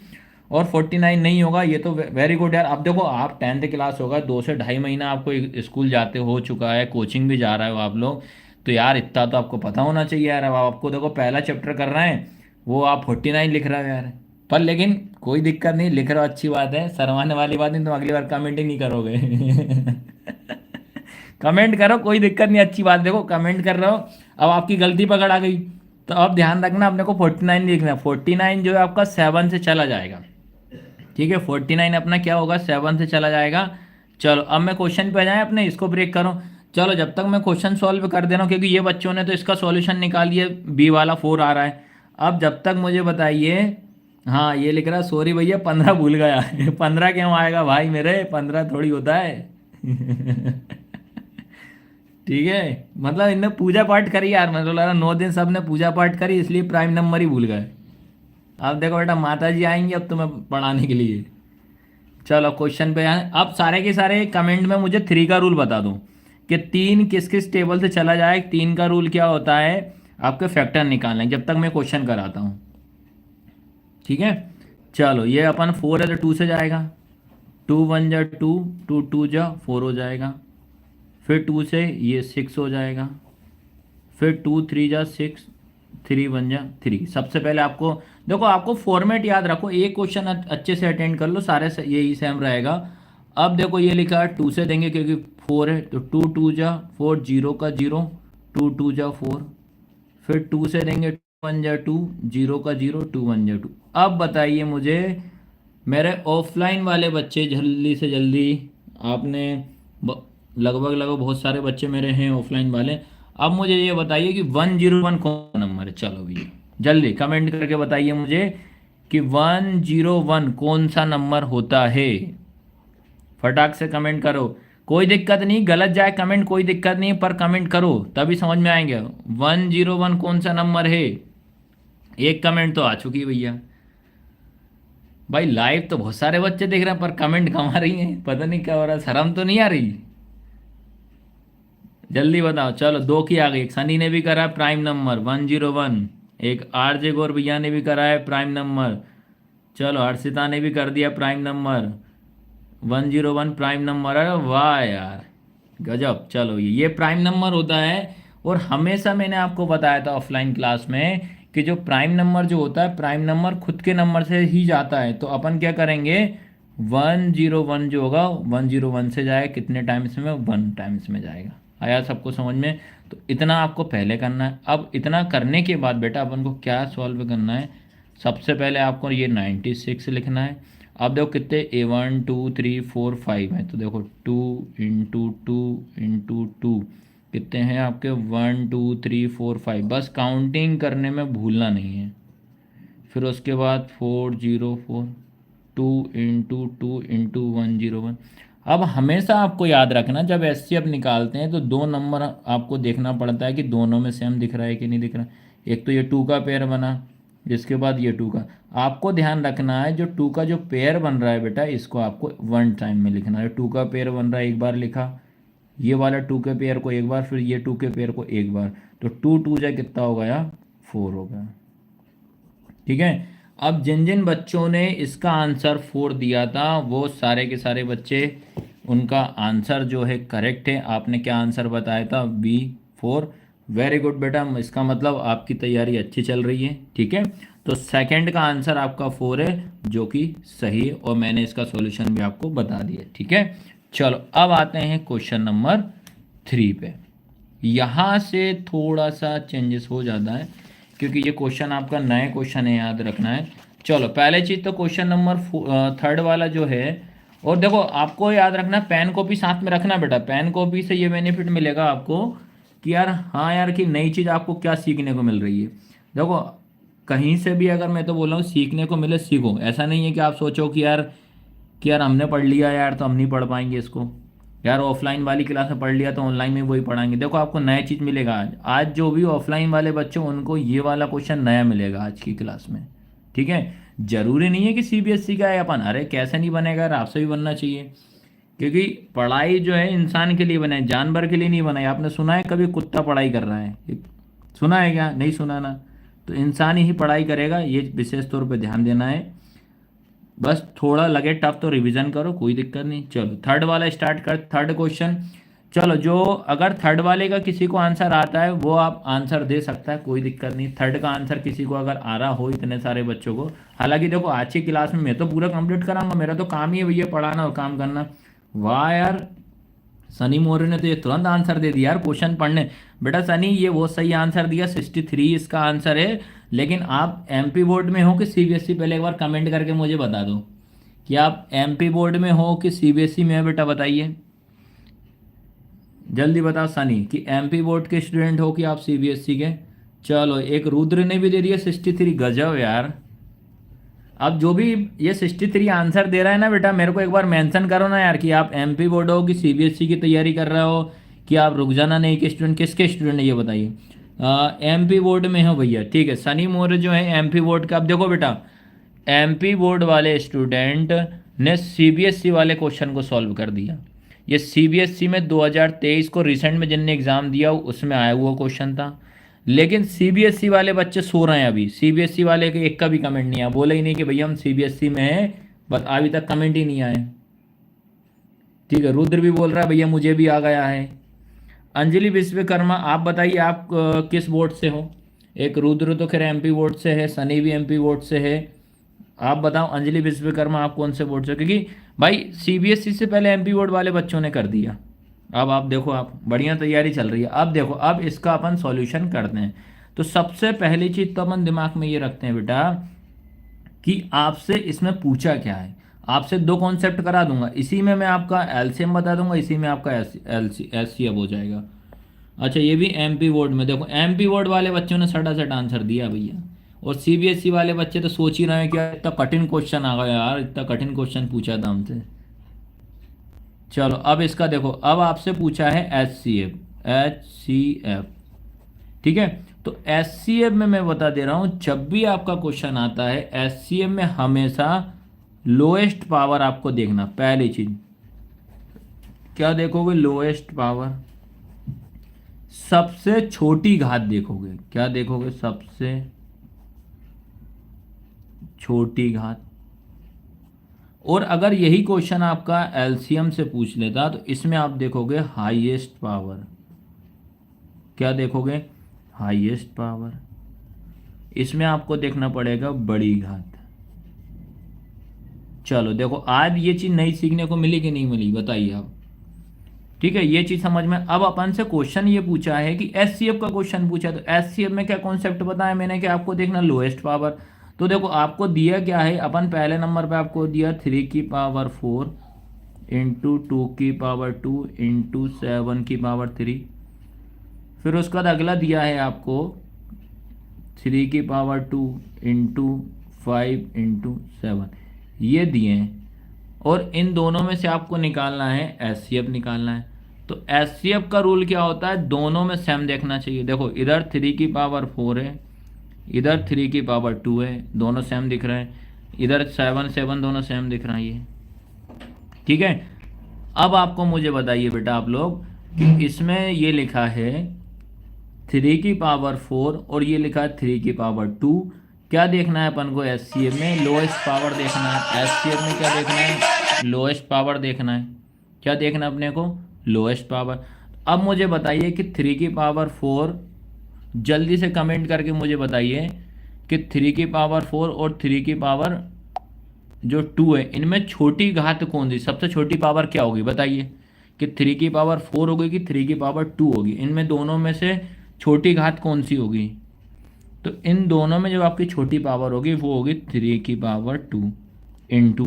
और 49 नहीं होगा, ये तो वेरी गुड यार। अब देखो आप 10th क्लास होगा, 2 से ढाई महीना आपको स्कूल जाते हो चुका है, कोचिंग भी जा रहे हो आप लोग, तो यार इतना तो आपको पता होना चाहिए यार। अब आपको देखो पहला चैप्टर कर रहे हैं, वो आप 49 लिख रहे हो यार। पर लेकिन कोई दिक्कत नहीं, लिख रहे हो अच्छी बात है, शर्माने वाली बात नहीं, तुम अगली बार कमेंट ही नहीं करोगे। कमेंट करो, कोई दिक्कत नहीं, अच्छी बात। देखो कमेंट कर रहे हो, अब आपकी गलती पकड़ आ गई, तो अब ध्यान रखना अपने को 49 लिखना है। 49 जो है आपका 7 से चला जाएगा, ठीक है। 49 अपना क्या होगा, 7 से चला जाएगा। चलो अब मैं क्वेश्चन पे जाए अपने, इसको ब्रेक करो। चलो जब तक मैं क्वेश्चन सॉल्व कर दे रहा हूँ, क्योंकि ये बच्चों ने तो इसका सॉल्यूशन निकाल लिया, बी वाला 4 आ रहा है। अब जब तक मुझे बताइए, हाँ ये लिख रहा सॉरी भैया 15 भूल गया। 15 क्यों आएगा भाई मेरे, 15 थोड़ी होता है। ठीक है, मतलब इनने पूजा पाठ करी यार, मतलब लग रहा 9 दिन सब ने पूजा पाठ करी, इसलिए प्राइम नंबर ही भूल गए। अब देखो बेटा माता जी आएंगी अब तुम्हें पढ़ाने के लिए। चलो क्वेश्चन पे आए। अब सारे के सारे कमेंट में मुझे 3 का रूल बता दो कि 3 किस किस टेबल से चला जाए। 3 का रूल क्या होता है, आपके फैक्टर निकालने, जब तक मैं क्वेश्चन कराता हूँ, ठीक है। चलो ये अपन 4 है तो 2 से जाएगा, 2 1 जा 2, 2 2 जा 4 हो जाएगा। फिर 2 से ये 6 हो जाएगा, फिर 2 3 जा 6, 3 1 जा 3। सबसे पहले आपको देखो, आपको फॉर्मेट याद रखो, एक क्वेश्चन अच्छे से अटेंड कर लो, सारे से यही सेम रहेगा। अब देखो ये लिखा है 2 से देंगे क्योंकि 4 है, तो 2 2 जा 4, 0 का 0, 2 2 जा 4। फिर 2 से देंगे 2 1 जा 2, 0 का 0, 2 1 जा 2। अब बताइए मुझे मेरे ऑफलाइन वाले बच्चे, जल्दी से जल्दी, आपने लगभग लगभग बहुत सारे बच्चे मेरे हैं ऑफलाइन वाले। अब मुझे ये बताइए कि 101 कौन सा नंबर है? चलो भैया जल्दी कमेंट करके बताइए मुझे कि 101 कौन सा नंबर होता है। फटाक से कमेंट करो, कोई दिक्कत नहीं, गलत जाए कमेंट कोई दिक्कत नहीं, पर कमेंट करो तभी समझ में आएंगे 101 कौन सा नंबर है। एक कमेंट तो आ चुकी है भैया। भाई लाइव तो बहुत सारे बच्चे देख रहे हैं पर कमेंट कम आ रही हैं, पता नहीं क्या हो रहा है, शर्म तो नहीं आ रही? जल्दी बताओ। चलो दो की आ गई। एक सनी ने भी करा है प्राइम नंबर 101। एक आरजे गौर भैया ने भी करा है प्राइम नंबर। चलो हर्षिता ने भी कर दिया प्राइम नंबर 101 प्राइम नंबर। अरे वाह यार, गजब। चलो ये प्राइम नंबर होता है। और हमेशा मैंने आपको बताया था ऑफलाइन क्लास में कि जो प्राइम नंबर जो होता है, प्राइम नंबर खुद के नंबर से ही जाता है। तो अपन क्या करेंगे, 101 जो होगा 101 से जाएगा कितने टाइम्स में, 1 टाइम्स में जाएगा। आया सबको समझ में? तो इतना आपको पहले करना है। अब इतना करने के बाद बेटा अपन को क्या सॉल्व करना है, सबसे पहले आपको ये 96 लिखना है। अब देखो कितने, A1 2 3 4 5 है, तो देखो 2 × 2 × 2 कितने हैं आपके, 1 2 3 4 5। बस काउंटिंग करने में भूलना नहीं है। फिर उसके बाद 404, 2 × 2 × 101। अब हमेशा आपको याद रखना जब एचसीएफ निकालते हैं तो दो नंबर आपको देखना पड़ता है कि दोनों में सेम दिख रहा है कि नहीं दिख रहा है। एक तो ये 2 का पेयर बना, जिसके बाद ये 2 का। आपको ध्यान रखना है जो 2 का जो पेयर बन रहा है बेटा, इसको आपको 1 टाइम में लिखना है। 2 का पेयर बन रहा है एक बार लिखा, ये वाला 2 के पेयर को एक बार, फिर ये 2 के पेयर को एक बार। तो 2 2 जा कितना हो गया, 4 हो गया। ठीक है। अब जिन जिन बच्चों ने इसका आंसर 4 दिया था वो सारे के सारे बच्चे, उनका आंसर जो है करेक्ट है। आपने क्या आंसर बताया था, B4। वेरी गुड बेटा, इसका मतलब आपकी तैयारी अच्छी चल रही है। ठीक है। तो सेकंड का आंसर आपका 4 है, जो कि सही है, और मैंने इसका सॉल्यूशन भी आपको बता दिया। ठीक है। चलो अब आते हैं क्वेश्चन नंबर 3 पे। यहाँ से थोड़ा सा चेंजेस हो जाता है क्योंकि ये क्वेश्चन आपका नए क्वेश्चन है, याद रखना है। चलो पहले चीज़ तो क्वेश्चन नंबर 3 वाला जो है, और देखो आपको याद रखना पेन कॉपी साथ में रखना बेटा। पेन कॉपी से ये बेनिफिट मिलेगा आपको कि यार हाँ यार कि नई चीज़ आपको क्या सीखने को मिल रही है। देखो कहीं से भी अगर मैं तो बोल रहा हूँ सीखने को मिले सीखो। ऐसा नहीं है कि आप सोचो कि यार हमने पढ़ लिया यार तो हम नहीं पढ़ पाएंगे इसको, यार ऑफलाइन वाली क्लास में पढ़ लिया तो ऑनलाइन में वही पढ़ाएंगे। देखो आपको नया चीज़ मिलेगा। आज जो भी ऑफलाइन वाले बच्चे उनको ये वाला क्वेश्चन नया मिलेगा आज की क्लास में। ठीक है। जरूरी नहीं है कि सीबीएसई का है अपन, अरे कैसे नहीं बनेगा यार, आपसे भी बनना चाहिए। क्योंकि पढ़ाई जो है इंसान के लिए बनाई, जानवर के लिए नहीं बनाई। आपने सुना है कभी कुत्ता पढ़ाई कर रहा है? सुना है क्या? नहीं सुना ना। तो इंसान ही पढ़ाई करेगा, ये विशेष तौर पे ध्यान देना है। बस थोड़ा लगे टफ तो रिवीजन करो, कोई दिक्कत नहीं। चलो थर्ड वाला स्टार्ट कर, थर्ड क्वेश्चन। चलो जो अगर थर्ड वाले का किसी को आंसर आता है वो आप आंसर दे सकता है, कोई दिक्कत नहीं। थर्ड का आंसर किसी को अगर आ रहा हो इतने सारे बच्चों को, हालांकि देखो आज की क्लास में मैं तो पूरा कंप्लीट कराऊंगा, मेरा तो काम ही है भैया पढ़ाना और काम करना। वाह यार, सनी मौर्य ने तो ये तुरंत आंसर दे दिया यार क्वेश्चन पढ़ने। बेटा सनी ये बहुत सही आंसर दिया, 63 इसका आंसर है। लेकिन आप एमपी बोर्ड में हो कि सीबीएसई, पहले एक बार कमेंट करके मुझे बता दो कि आप एमपी बोर्ड में हो कि सीबीएसई में हो, बेटा बताइए जल्दी बताओ सनी, कि एमपी बोर्ड के स्टूडेंट हो कि आप सीबीएसई के। चलो एक रुद्र ने भी दे दिया 63, गजब यार। अब जो भी ये 63 आंसर दे रहा है ना बेटा, मेरे को एक बार मेंशन करो ना यार कि आप एमपी बोर्ड हो कि सीबीएसई की तैयारी कर रहे हो, कि आप रुक जाना नहीं के स्टूडेंट, किसके स्टूडेंट है ये बताइए। एमपी बोर्ड में हो भैया, ठीक है। सनी मौर्य जो है एमपी बोर्ड का। अब देखो बेटा एमपी बोर्ड वाले स्टूडेंट ने सीबीएसई वाले क्वेश्चन को सॉल्व कर दिया। ये सीबीएसई में 2023 को रिसेंट में जिनने एग्ज़ाम दिया उसमें आया हुआ क्वेश्चन था। लेकिन सीबीएसई वाले बच्चे सो रहे हैं अभी, सीबीएसई वाले के एक का भी कमेंट नहीं आया, बोले ही नहीं कि भैया हम सीबीएसई में हैं, बस अभी तक कमेंट ही नहीं आए। ठीक है। रुद्र भी बोल रहा है भैया मुझे भी आ गया है। अंजलि विश्वकर्मा आप बताइए आप किस बोर्ड से हो। एक रुद्र तो खैर एमपी बोर्ड से है, सनी भी एमपी बोर्ड से है। आप बताओ अंजलि विश्वकर्मा आप कौन से बोर्ड से, क्योंकि भाई सीबीएसई से पहले एमपी बोर्ड वाले बच्चों ने कर दिया। अब आप देखो, आप बढ़िया तैयारी चल रही है। अब देखो अब इसका अपन सॉल्यूशन करते हैं। तो सबसे पहली चीज़ तो अपन दिमाग में ये रखते हैं बेटा कि आपसे इसमें पूछा क्या है। आपसे दो कॉन्सेप्ट करा दूंगा, इसी में मैं आपका एलसीएम बता दूंगा, इसी में आपका एचसीएफ हो जाएगा। अच्छा ये भी एमपी बोर्ड में, देखो एमपी बोर्ड वाले बच्चों ने सटासट आंसर दिया भैया, और सीबीएसई वाले बच्चे तो सोच ही रहे हैं कि यार इतना कठिन क्वेश्चन आ गया यार, इतना कठिन क्वेश्चन पूछा था हमसे। चलो अब इसका देखो, अब आपसे पूछा है एचसीएफ। ठीक है। तो एचसीएफ में मैं बता दे रहा हूं, जब भी आपका क्वेश्चन आता है एचसीएफ में हमेशा लोएस्ट पावर आपको देखना। पहली चीज क्या देखोगे? लोएस्ट पावर, सबसे छोटी घात देखोगे। क्या देखोगे? सबसे छोटी घात। और अगर यही क्वेश्चन आपका एलसीएम से पूछ लेता तो इसमें आप देखोगे हाईएस्ट पावर। क्या देखोगे? Highest power. इसमें आपको देखना पड़ेगा बड़ी घात। चलो देखो, आज ये चीज नई सीखने को मिली कि नहीं मिली, बताइए आप। ठीक है, ये चीज समझ में। अब अपन से क्वेश्चन ये पूछा है कि एचसीएफ का क्वेश्चन पूछा, तो एचसीएफ में क्या कॉन्सेप्ट बताया मैंने कि आपको देखना लोएस्ट पावर। तो देखो आपको दिया क्या है, अपन पहले नंबर पे आपको दिया 3 की पावर 4 इंटू 2 की पावर 2 इंटू 7 की पावर 3। फिर उसके बाद अगला दिया है आपको 3 की पावर 2 इंटू 5 इंटू 7, ये दिए हैं। और इन दोनों में से आपको निकालना है एचसीएफ निकालना है। तो एचसीएफ का रूल क्या होता है? दोनों में सेम देखना चाहिए। देखो इधर 3 की पावर 4 है, इधर 3 की पावर 2 है, दोनों सेम दिख रहे हैं। इधर 7 दोनों सेम दिख रहा है ये। ठीक है। अब आपको मुझे बताइए बेटा आप लोग कि इसमें ये लिखा है 3 की पावर 4 और ये लिखा है 3 की पावर 2। क्या देखना है अपन को एचसीएफ में? लोएस्ट पावर देखना है। एचसीएफ में क्या देखना है? लोएस्ट पावर देखना है। क्या देखना है अपने को? Lowest power. अब मुझे बताइए कि 3 की पावर 4, जल्दी से कमेंट करके मुझे बताइए कि 3 की पावर 4 और 3 की पावर 2 है, इनमें छोटी घात कौन सी, सबसे छोटी पावर क्या होगी बताइए। कि 3 की पावर 4 होगी कि 3 की पावर 2 होगी, इनमें दोनों में से छोटी घात कौन सी होगी? तो इन दोनों में जो आपकी छोटी पावर होगी वो होगी 3 की पावर 2 इंटू,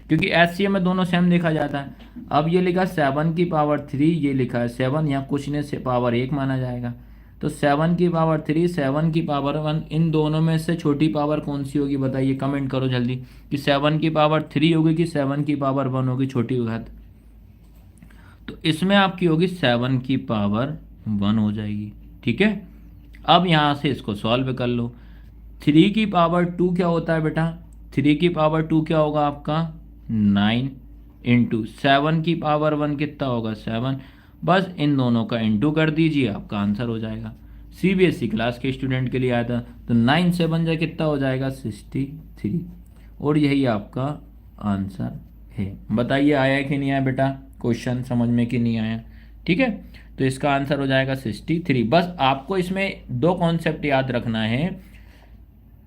क्योंकि एचसीएफ में दोनों सेम देखा जाता है। अब ये लिखा 7 की पावर 3, ये लिखा है 7, यहाँ कुछ ने से पावर 1 माना जाएगा। तो 7 की पावर 3, 7 की पावर 1, इन दोनों में से छोटी पावर कौन सी होगी बताइए, कमेंट करो जल्दी कि 7 की पावर 3 होगी कि 7 की पावर 1 होगी छोटी घात। तो इसमें आपकी होगी 7 की पावर 1 हो जाएगी। ठीक है। अब यहाँ से इसको सॉल्व कर लो। 3 की पावर 2 क्या होता है बेटा? 3 की पावर 2 क्या होगा आपका? 9 इंटू 7 की पावर 1 कितना होगा? 7। बस इन दोनों का इंटू कर दीजिए, आपका आंसर हो जाएगा। सीबीएसई क्लास के स्टूडेंट के लिए आया था, तो 9 से बन जाए कितना हो जाएगा? 63। और यही आपका आंसर है। बताइए आया कि नहीं आया बेटा, क्वेश्चन समझ में कि नहीं आया? ठीक है, तो इसका आंसर हो जाएगा 63। बस आपको इसमें दो कॉन्सेप्ट याद रखना है।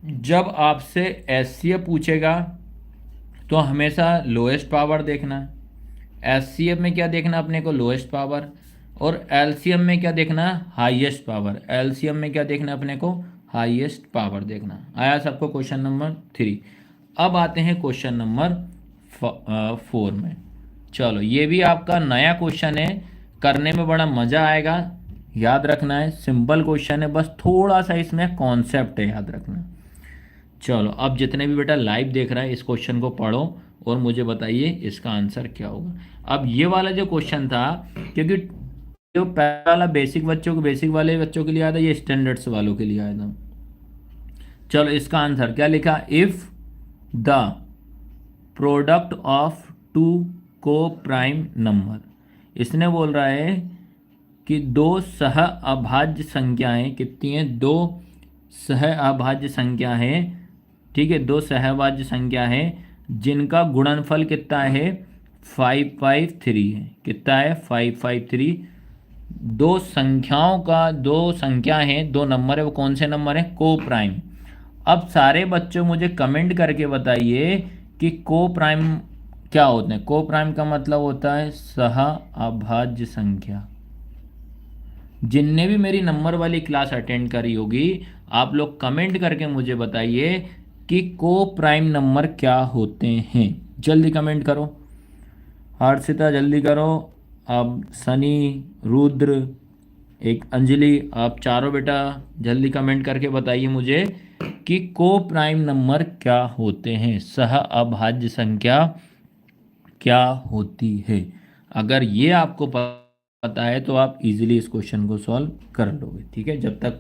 जब आपसे एचसीएफ पूछेगा तो हमेशा लोएस्ट पावर देखना है। एचसीएफ में क्या देखना अपने को? Lowest power. और एलसीएम में क्या देखना? Highest power. एलसीएम में क्या देखना अपने को? हाईएस्ट पावर देखना। आया सबको क्वेश्चन नंबर 3। अब आते हैं क्वेश्चन नंबर 4 में। चलो ये भी आपका नया क्वेश्चन है, करने में बड़ा मज़ा आएगा। याद रखना है, सिंपल क्वेश्चन है, बस थोड़ा सा इसमें कॉन्सेप्ट है याद रखना। चलो अब जितने भी बेटा लाइव देख रहा है इस क्वेश्चन को पढ़ो और मुझे बताइए इसका आंसर क्या होगा। अब ये वाला जो क्वेश्चन था, क्योंकि जो पहला वाला बेसिक वाले बच्चों के लिए आया था, ये स्टैंडर्ड्स वालों के लिए आया था। चलो इसका आंसर क्या लिखा? इफ द प्रोडक्ट ऑफ 2 को प्राइम नंबर, इसने बोल रहा है कि दो सह अभाज्य संख्याएं कितनी हैं? दो सह अभाज्य संख्या है। ठीक है, दो सहभाज्य संख्या है जिनका गुणनफल कितना है? 553 है। कितना है? 553। दो संख्याओं का, दो संख्या है, दो नंबर है, वो कौन से नंबर है? को प्राइम। अब सारे बच्चों मुझे कमेंट करके बताइए कि को प्राइम क्या होते हैं। को प्राइम का मतलब होता है सह अभाज्य संख्या। जिनने भी मेरी नंबर वाली क्लास अटेंड करी होगी, आप लोग कमेंट करके मुझे बताइए कि को प्राइम नंबर क्या होते हैं। जल्दी कमेंट करो, हर्षिता जल्दी करो। अब सनी, रुद्र, एक अंजलि, आप चारों बेटा जल्दी कमेंट करके बताइए मुझे कि को प्राइम नंबर क्या होते हैं, सह अभाज्य संख्या क्या होती है। अगर ये आपको पता है तो आप इजीली इस क्वेश्चन को सॉल्व कर लोगे। ठीक है, जब तक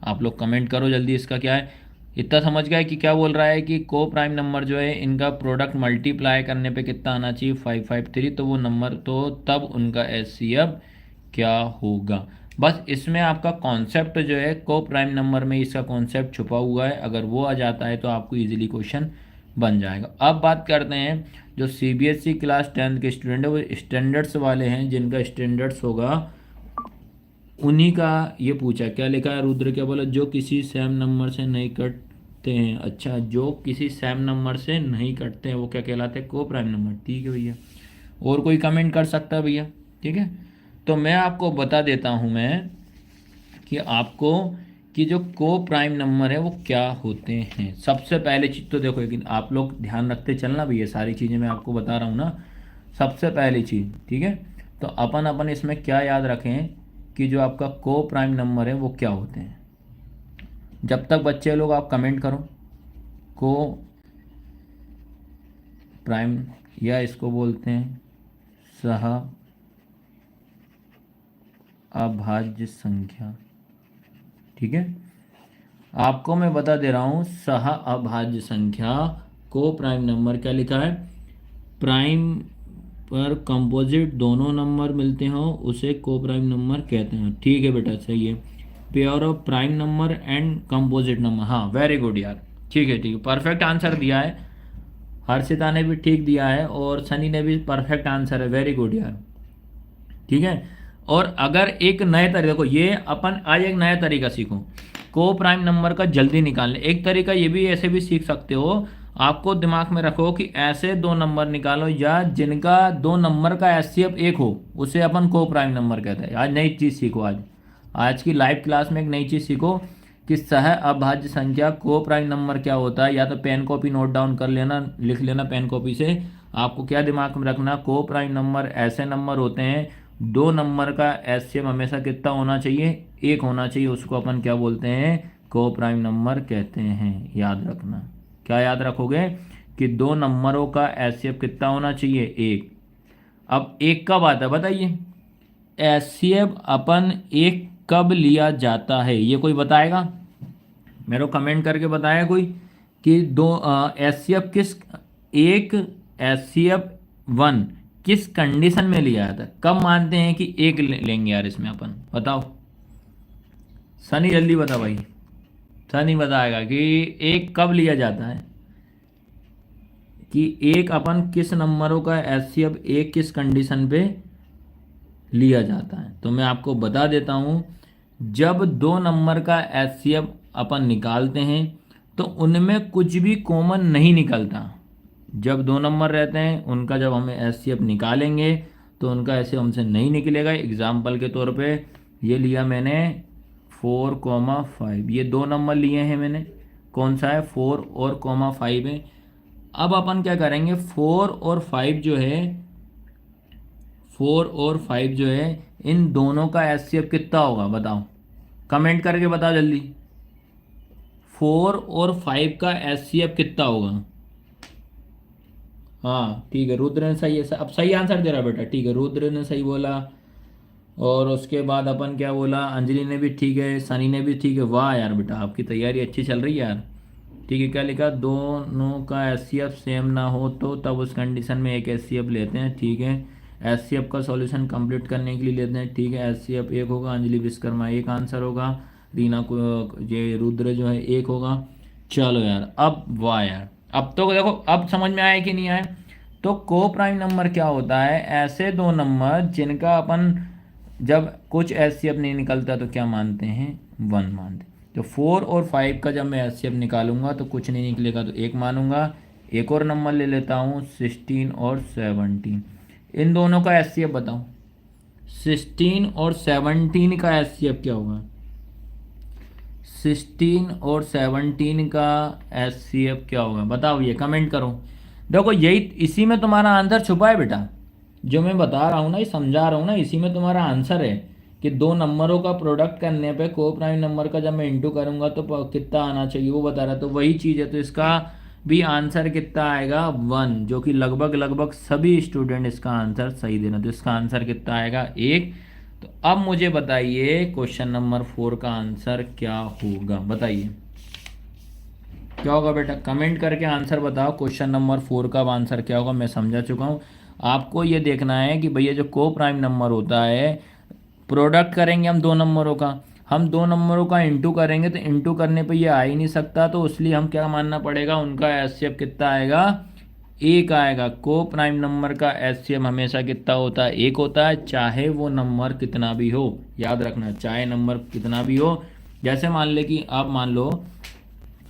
आप लोग कमेंट करो जल्दी। इसका क्या है, इतना समझ गए कि क्या बोल रहा है कि को प्राइम नंबर जो है इनका प्रोडक्ट मल्टीप्लाई करने पे कितना आना चाहिए, 553, तो वो नंबर तो तब उनका एचसीएफ क्या होगा। बस इसमें आपका कॉन्सेप्ट जो है को प्राइम नंबर में इसका कॉन्सेप्ट छुपा हुआ है, अगर वो आ जाता है तो आपको इजीली क्वेश्चन बन जाएगा। अब बात करते हैं जो सीबीएसई क्लास 10 के स्टूडेंट है वो स्टैंडर्ड्स वाले हैं, जिनका स्टैंडर्ड्स होगा उन्हीं का ये पूछा। क्या लिखा है रुद्र, क्या बोला, जो किसी सेम नंबर से नहीं कटते हैं। अच्छा, जो किसी सेम नंबर से नहीं कटते हैं वो क्या कहलाते हैं, को प्राइम नंबर। ठीक है भैया, और कोई कमेंट कर सकता है भैया। ठीक है, तो मैं आपको बता देता हूँ मैं कि आपको कि जो को प्राइम नंबर है वो क्या होते हैं। सबसे पहले चीज़ तो देखो, लेकिन आप लोग ध्यान रखते चलना भैया, सारी चीज़ें मैं आपको बता रहा हूँ ना। सबसे पहली चीज़, ठीक है, तो अपन इसमें क्या याद रखें कि जो आपका को प्राइम नंबर है वो क्या होते हैं। जब तक बच्चे लोग आप कमेंट करो को प्राइम, या इसको बोलते हैं सह अभाज्य संख्या। ठीक है, आपको मैं बता दे रहा हूँ सह अभाज्य संख्या को प्राइम नंबर क्या लिखा है, प्राइम पर कंपोजिट दोनों नंबर मिलते हो उसे को प्राइम नंबर कहते हैं। ठीक है बेटा, सही है। Pair of prime number and composite number, हाँ वेरी गुड यार, ठीक है, परफेक्ट आंसर दिया है। हर्षिता ने भी ठीक दिया है और सनी ने भी परफेक्ट आंसर है, वेरी गुड यार। ठीक है, और अगर एक नए तरीके, देखो ये अपन आज एक नया तरीका सीखो को प्राइम नंबर का जल्दी निकालने। एक तरीका ये भी ऐसे भी सीख सकते हो, आपको दिमाग में रखो कि ऐसे दो नंबर निकालो या जिनका दो नंबर का एचसीएफ एक हो उसे अपन को प्राइम नंबर कहते हैं। आज नई चीज़ सीखो, आज की लाइव क्लास में एक नई चीज़ सीखो कि सह अभाज्य संख्या को प्राइम नंबर क्या होता है। या तो पेन कॉपी नोट डाउन कर लेना, लिख लेना पेन कॉपी से। आपको क्या दिमाग में रखना, को प्राइम नंबर ऐसे नंबर होते हैं दो नंबर का एचसीएफ हमेशा कितना होना चाहिए, एक होना चाहिए, उसको अपन क्या बोलते हैं, को प्राइम नंबर कहते हैं। याद रखना, क्या याद रखोगे कि दो नंबरों का एचसीएफ कितना होना चाहिए, एक। अब एक कब आता है बताइए, एचसीएफ अपन एक कब लिया जाता है, ये कोई बताएगा मेरे को कमेंट करके बताया कोई कि दो एचसीएफ किस, एक एचसीएफ वन किस कंडीशन में लिया जाता है, कब मानते हैं कि एक लेंगे यार इसमें अपन, बताओ। सनी जल्दी बता भाई, सनी बताएगा कि एक कब लिया जाता है, कि एक अपन किस नंबरों का एचसीएफ एक किस कंडीशन पे लिया जाता है। तो मैं आपको बता देता हूँ, जब दो नंबर का एचसीएफ अपन निकालते हैं तो उनमें कुछ भी कॉमन नहीं निकलता। जब दो नंबर रहते हैं उनका जब हमें एचसीएफ निकालेंगे तो उनका ऐसे हमसे नहीं निकलेगा। एग्जाम्पल के तौर पे ये लिया मैंने 4,5, ये दो नंबर लिए हैं मैंने, कौन सा है 4 और 5 है। अब अपन क्या करेंगे, 4 और 5 जो है, 4 और 5 जो है इन दोनों का एचसीएफ कितना होगा बताओ, कमेंट करके बताओ जल्दी। 4 और 5 का एचसीएफ कितना होगा। हाँ ठीक है, रुद्र ने सही है, अब सही आंसर दे रहा बेटा। ठीक है, रुद्र ने सही बोला, और उसके बाद अपन क्या बोला, अंजलि ने भी ठीक है, सनी ने भी ठीक है। वाह यार बेटा, आपकी तैयारी अच्छी चल रही है यार। ठीक है, क्या लिखा, दोनों का एचसीएफ सेम ना हो तो तब उस कंडीशन में एक एचसीएफ लेते हैं। ठीक है, एचसीएफ का सॉल्यूशन कंप्लीट करने के लिए लेते हैं। ठीक है, एचसीएफ एक होगा, अंजलि विश्वकर्मा एक आंसर होगा, रीना को ये रुद्र जो है एक होगा। चलो यार, अब वाह यार, अब तो देखो अब समझ में आया कि नहीं आया। तो को प्राइम नंबर क्या होता है, ऐसे दो नंबर जिनका अपन जब कुछ एचसीएफ नहीं निकलता तो क्या मानते हैं, वन मानते। तो 4 और 5 का जब मैं एचसीएफ निकालूंगा तो कुछ नहीं निकलेगा तो एक मानूंगा। एक और नंबर ले लेता हूँ 16 और 17, इन दोनों का एचसीएफ बताओ। 16 और 17 का एचसीएफ क्या होगा, 16 और 17 का एचसीएफ क्या होगा बताओ, ये कमेंट करो। देखो यही, इसी में तुम्हारा आंसर छुपा है बेटा, जो मैं बता रहा हूँ ना, ये समझा रहा हूँ ना, इसी में तुम्हारा आंसर है कि दो नंबरों का प्रोडक्ट करने पे को प्राइम नंबर का जब मैं इंटू करूँगा तो कितना आना चाहिए वो बता रहा। तो वही चीज़ है, तो इसका भी आंसर कितना आएगा, 1, जो कि लगभग लगभग सभी स्टूडेंट इसका आंसर सही देना। तो इसका आंसर कितना आएगा, 1। तो अब मुझे बताइए क्वेश्चन नंबर 4 का आंसर क्या होगा, बताइए क्या होगा बेटा, कमेंट करके आंसर बताओ। क्वेश्चन नंबर 4 का आंसर क्या होगा, मैं समझा चुका हूँ। आपको ये देखना है कि भैया जो को प्राइम नंबर होता है, प्रोडक्ट करेंगे हम दो नंबरों का, हम दो नंबरों का इंटू करेंगे तो इंटू करने पे ये आ ही नहीं सकता, तो इसलिए हम क्या मानना पड़ेगा, उनका एचसीएफ कितना आएगा, एक आएगा। को प्राइम नंबर का एचसीएफ हमेशा कितना होता है, एक होता है, चाहे वो नंबर कितना भी हो। याद रखना, चाहे नंबर कितना भी हो। जैसे मान ले कि आप मान लो,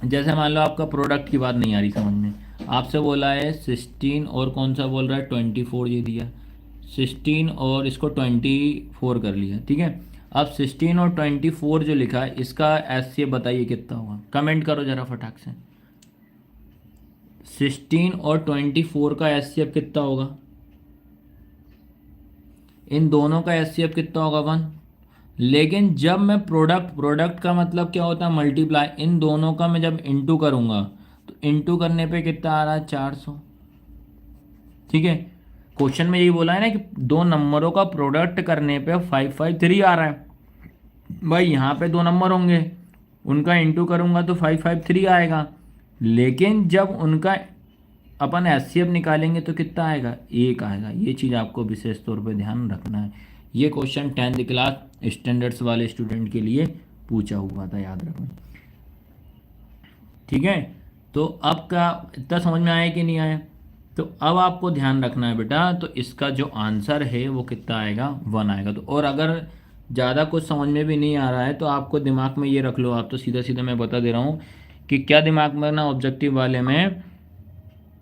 जैसे मान लो आपका प्रोडक्ट की बात नहीं आ रही समझ में, आपसे बोला है 16 और कौन सा बोल रहा है 24 ये दिया, 16 और इसको 24 कर लिया, ठीक है। अब 16 और 24 जो लिखा है इसका एचसीएफ बताइए कितना होगा, कमेंट करो जरा फटाक से। 16 और 24 का एचसीएफ कितना होगा, इन दोनों का एचसीएफ कितना होगा, 1। लेकिन जब मैं प्रोडक्ट, प्रोडक्ट का मतलब क्या होता है, मल्टीप्लाई, इन दोनों का मैं जब इंटू करूंगा तो इंटू करने पे कितना आ रहा है, 400, ठीक है। क्वेश्चन में यही बोला है ना कि दो नंबरों का प्रोडक्ट करने पे 553 आ रहा है। भाई यहाँ पे दो नंबर होंगे, उनका इंटू करूंगा तो 553 आएगा, लेकिन जब उनका अपन एचसीएफ निकालेंगे तो कितना आएगा, एक आएगा। ये चीज़ आपको विशेष तौर पे ध्यान रखना है। ये क्वेश्चन 10th क्लास स्टैंडर्ड्स वाले स्टूडेंट के लिए पूछा हुआ था, याद रखना, ठीक है। तो अब का इतना समझ में आया कि नहीं आया, तो अब आपको ध्यान रखना है बेटा, तो इसका जो आंसर है वो कितना आएगा, 1 आएगा। तो और अगर ज़्यादा कुछ समझ में भी नहीं आ रहा है तो आपको दिमाग में ये रख लो, आप तो सीधा सीधा मैं बता दे रहा हूँ कि क्या दिमाग में ना, ऑब्जेक्टिव वाले में,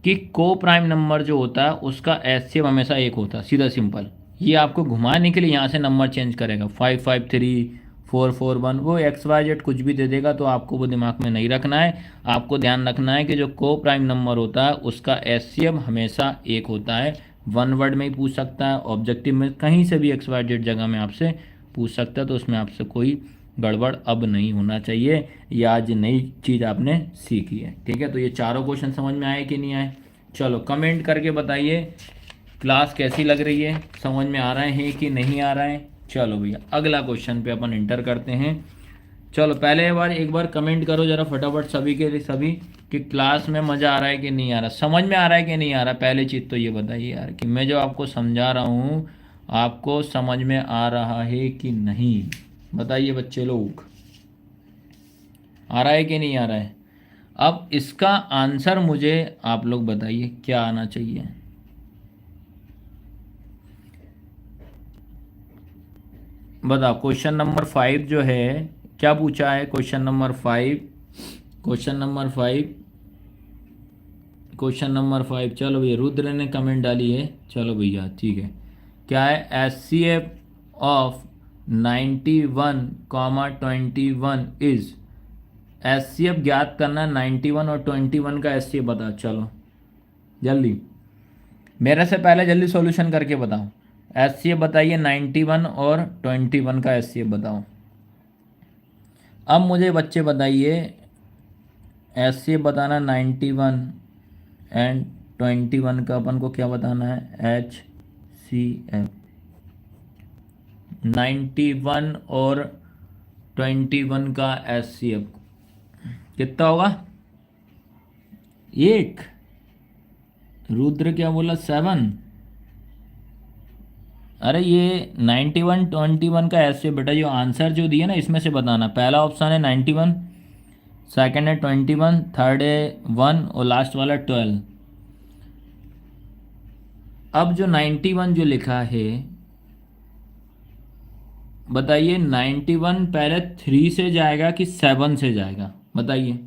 कि को प्राइम नंबर जो होता है उसका एचसीएफ हमेशा एक होता है, सीधा सिंपल। ये आपको घुमाने के लिए यहाँ से नंबर चेंज करेगा, 553 441, वो एक्स वाई जेड कुछ भी दे देगा, तो आपको वो दिमाग में नहीं रखना है। आपको ध्यान रखना है कि जो को प्राइम नंबर होता है उसका एचसीएफ हमेशा एक होता है। वन वर्ड में ही पूछ सकता है, ऑब्जेक्टिव में कहीं से भी एक्स वाई जेड जगह में आपसे पूछ सकता है, तो उसमें आपसे कोई गड़बड़ अब नहीं होना चाहिए। ये आज नई चीज़ आपने सीखी है, ठीक है। तो ये चारों क्वेश्चन समझ में आए कि नहीं आए, चलो कमेंट करके बताइए क्लास कैसी लग रही है, समझ में आ रहे हैं कि नहीं आ रहा है। चलो भैया अगला क्वेश्चन पे अपन इंटर करते हैं। चलो पहले बार एक बार कमेंट करो जरा फटाफट सभी के लिए, सभी कि क्लास में मज़ा आ रहा है कि नहीं आ रहा, समझ में आ रहा है कि नहीं आ रहा। पहली चीज़ तो ये बताइए यार कि मैं जो आपको समझा रहा हूँ आपको समझ में आ रहा है कि नहीं, बताइए बच्चे लोग, आ रहा है कि नहीं आ रहा है। अब इसका आंसर मुझे आप लोग बताइए क्या आना चाहिए। बताओ क्वेश्चन नंबर 5 जो है क्या पूछा है, question number 5, question number 5, question number 5। चलो भैया रुद्र ने कमेंट डाली है, चलो भैया ठीक है। क्या है, H C F of 91, 21 is, H C F ज्ञात करना, 91 और 21 का एच सी एफ बताओ, चलो जल्दी मेरे से पहले जल्दी सॉल्यूशन करके बताओ। एच सी एफ बताइए, 91 और 21 का एच सी एफ बताओ। अब मुझे बच्चे बताइए एच सी एफ बताना 91 एंड 21 का अपन को क्या बताना है, एच सी एफ। 91 और 21 का एच सी एफ कितना होगा, एक। रुद्र क्या बोला, 7। अरे ये 91 21 का ऐसे बेटा, जो आंसर जो दिया ना इसमें से बताना। पहला ऑप्शन है 91, सेकंड है 21, थर्ड है 1 और लास्ट वाला 12। अब जो 91 जो लिखा है, बताइए 91 पहले 3 से जाएगा कि 7 से जाएगा, बताइए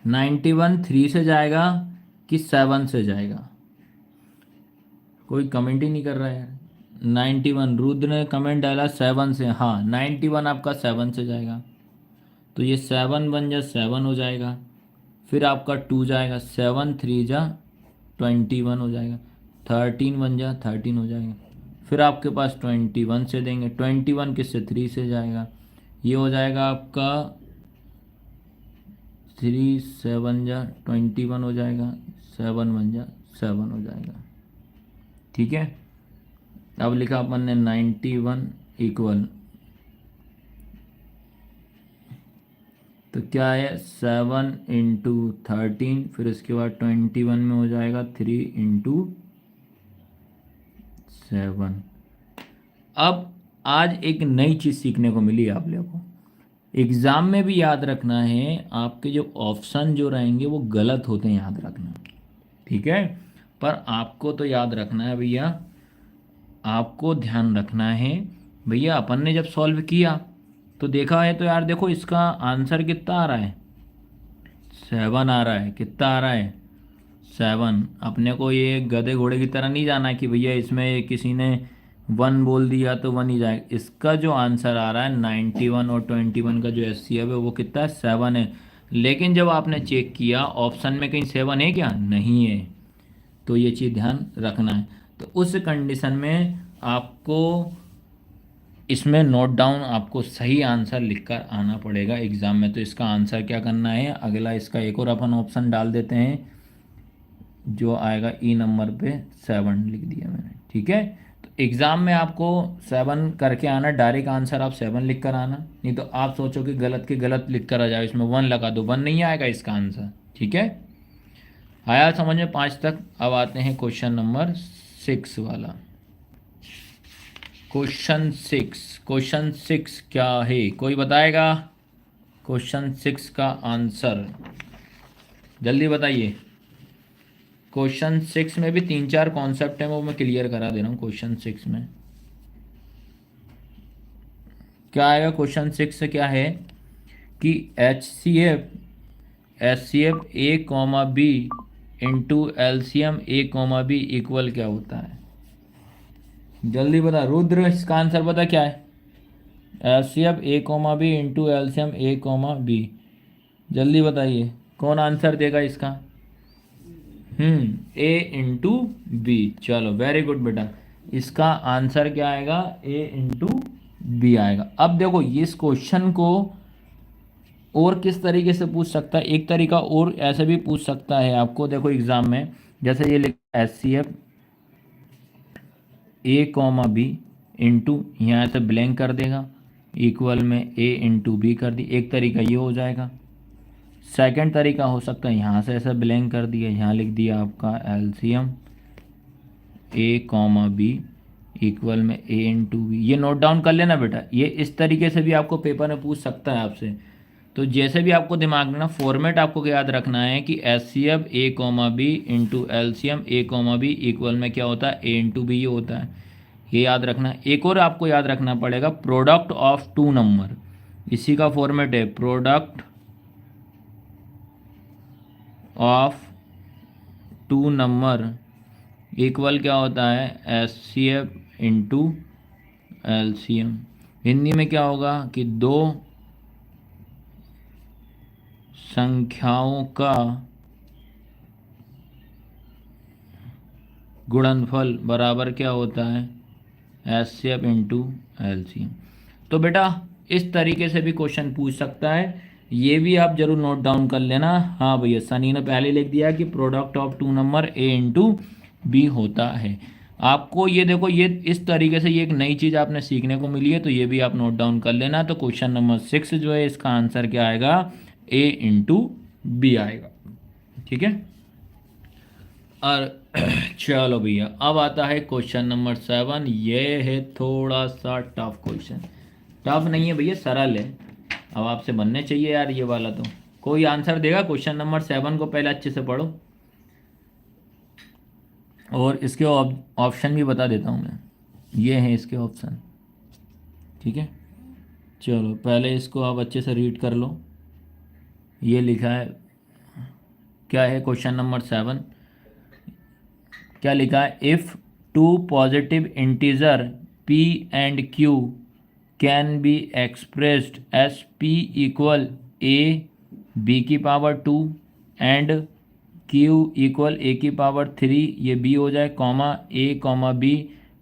91 3 से जाएगा कि 7 से जाएगा। कोई कमेंट ही नहीं कर रहा है यार। 91 रुद्र ने कमेंट डाला 7 से, हाँ 91 आपका 7 से जाएगा, तो ये 7 बन जा 7 हो जाएगा। फिर आपका 2 जाएगा, 7 3 जा 21 हो जाएगा। 13 बन जा 13 हो जाएगा। फिर आपके पास 21 से देंगे, 21 किससे, 3 से जाएगा, ये हो जाएगा आपका 3 7 जा 21 हो जाएगा, 7 बन जा 7 हो जाएगा, ठीक है। अब लिखा अपन ने 91 इक्वल, तो क्या है 7 इंटू 13, फिर उसके बाद 21 में हो जाएगा 3 इंटू 7। अब आज एक नई चीज़ सीखने को मिली आप लोगों को। एग्ज़ाम में भी याद रखना है, आपके जो ऑप्शन जो रहेंगे वो गलत होते हैं, याद रखना, ठीक है। पर आपको तो याद रखना है भैया, आपको ध्यान रखना है भैया। अपन ने जब सॉल्व किया तो देखा है, तो यार देखो इसका आंसर कितना आ रहा है, 7 आ रहा है। कितना आ रहा है, 7। अपने को ये गधे घोड़े की तरह नहीं जाना कि भैया इसमें किसी ने 1 बोल दिया तो 1 ही जाएगा। इसका जो आंसर आ रहा है 91 और 21 का जो एचसीएफ है वो कितना है, 7 है। लेकिन जब आपने चेक किया ऑप्शन में कहीं 7 है क्या, नहीं है। तो ये चीज़ ध्यान रखना है। तो उस कंडीशन में आपको इसमें नोट डाउन, आपको सही आंसर लिखकर आना पड़ेगा एग्ज़ाम में। तो इसका आंसर क्या करना है, अगला इसका एक और अपन ऑप्शन डाल देते हैं जो आएगा ई नंबर पे 7 लिख दिया मैंने, ठीक है। तो एग्ज़ाम में आपको 7 करके आना, डायरेक्ट आंसर आप 7 लिख कर आना, नहीं तो आप सोचो कि गलत के गलत लिख कर आ जाओ, इसमें 1 लगा दो, 1 नहीं आएगा इसका आंसर, ठीक है। आया समझ में 5 तक। अब आते हैं क्वेश्चन नंबर 6 वाला। क्वेश्चन 6 क्या है, कोई बताएगा क्वेश्चन 6 का आंसर, जल्दी बताइए। क्वेश्चन 6 में भी 3-4 कॉन्सेप्ट हैं, वो मैं क्लियर करा दे रहा हूँ। क्वेश्चन 6 में क्या आएगा, क्वेश्चन 6 से क्या है कि H C F A comma B into LCM A comma B equal क्या होता है, जल्दी बता रुद्र, इसका आंसर पता क्या है। H A comma B into LCM A comma B, जल्दी बताइए कौन आंसर देगा इसका। ए इंटू बी, चलो वेरी गुड बेटा, इसका आंसर क्या आएगा, ए इंटू बी आएगा। अब देखो इस क्वेश्चन को और किस तरीके से पूछ सकता है, एक तरीका और ऐसे भी पूछ सकता है आपको, देखो एग्जाम में जैसे ये लिखा है H A comma B into, यहाँ से ब्लैंक कर देगा, इक्वल में ए इंटू बी कर दी, एक तरीका ये हो जाएगा। सेकंड तरीका हो सकता है यहाँ से ऐसा ब्लैंक कर दिया, यहाँ लिख दिया आपका एल्सियम ए कॉमा बी इक्वल में ए इंटू बी, ये नोट डाउन कर लेना बेटा। ये इस तरीके से भी आपको पेपर में पूछ सकता है आपसे। तो जैसे भी आपको दिमाग में ना फॉर्मेट आपको याद रखना है कि H C F A comma B into LCM A comma B equal में क्या होता है, ए इंटू बी, ये होता है, ये याद रखना। एक और आपको याद रखना पड़ेगा, प्रोडक्ट ऑफ 2 नंबर, इसी का फॉर्मेट है प्रोडक्ट ऑफ 2 नंबर इक्वल क्या होता है, एच सी एफ इंटू एल्सियम। हिंदी में क्या होगा कि 2 संख्याओं का गुणनफल बराबर क्या होता है, एच सी एफ इंटू एल्सियम। तो बेटा इस तरीके से भी क्वेश्चन पूछ सकता है, ये भी आप जरूर नोट डाउन कर लेना। हाँ भैया सनी ने पहले लिख दिया कि product of 2 number A into B होता है। आपको ये देखो, ये इस तरीके से ये एक नई चीज़ आपने सीखने को मिली है, तो ये भी आप नोट डाउन कर लेना। तो क्वेश्चन नंबर 6 जो है इसका आंसर क्या आएगा, ए इंटू बी आएगा, ठीक है। और चलो भैया अब आता है क्वेश्चन नंबर 7। ये है थोड़ा सा टफ क्वेश्चन, टफ नहीं है भैया, सरल है। अब आपसे बनने चाहिए यार ये वाला। तो कोई आंसर देगा क्वेश्चन नंबर 7 को, पहले अच्छे से पढ़ो और इसके ऑप्शन भी बता देता हूँ मैं, ये हैं इसके ऑप्शन, ठीक है। चलो पहले इसको आप अच्छे से रीड कर लो। ये लिखा है, क्या है क्वेश्चन नंबर 7, क्या लिखा है, if 2 positive integer p and q can be expressed as p equal a b की power 2 and q equal a की पावर 3, ये b हो जाए, comma a comma b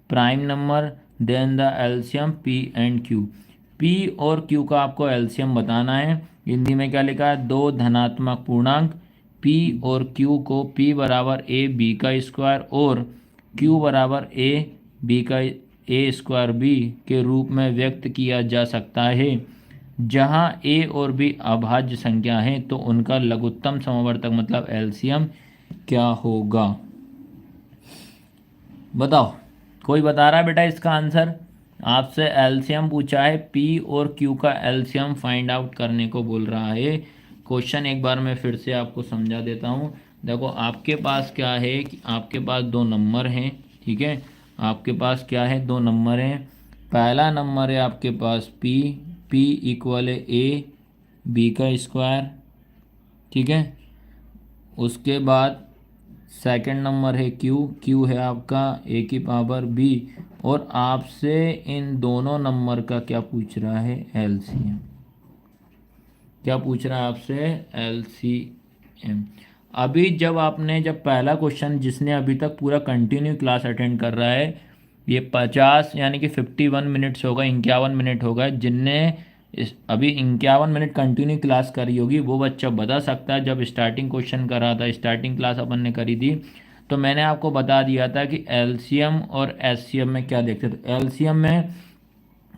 prime number, then the LCM p and q। p और q का आपको एल्सियम बताना है। हिंदी में क्या लिखा है, 2 धनात्मक पूर्णांक p और q को p बराबर a b का स्क्वायर और q बराबर a b का ए स्क्वायर बी के रूप में व्यक्त किया जा सकता है। जहां ए और बी अभाज्य संख्या हैं तो उनका लघुत्तम समवर्तक मतलब एलसीएम क्या होगा? बताओ, कोई बता रहा है बेटा इसका आंसर? आपसे एलसीएम पूछा है, पी और क्यू का एलसीएम फाइंड आउट करने को बोल रहा है। क्वेश्चन एक बार मैं फिर से आपको समझा देता हूँ। देखो आपके पास क्या है कि आपके पास दो नंबर हैं, ठीक है। आपके पास क्या है, दो नंबर हैं। पहला नंबर है आपके पास पी इक्वल है ए बी का स्क्वायर, ठीक है। उसके बाद सेकंड नंबर है क्यू है आपका ए की पावर बी, और आपसे इन दोनों नंबर का क्या पूछ रहा है, एलसीएम। क्या पूछ रहा है आपसे, एलसीएम। अभी जब पहला क्वेश्चन, जिसने अभी तक पूरा कंटिन्यू क्लास अटेंड कर रहा है, ये 50 यानी कि 51 मिनट्स होगा, 51 मिनट होगा, जिनने अभी 51 मिनट कंटिन्यू क्लास करी होगी वो बच्चा बता सकता है। जब स्टार्टिंग क्वेश्चन कर रहा था, स्टार्टिंग क्लास अपन ने करी थी, तो मैंने आपको बता दिया था कि एलसीएम और एचसीएम में क्या देखते थे। तो एलसीएम में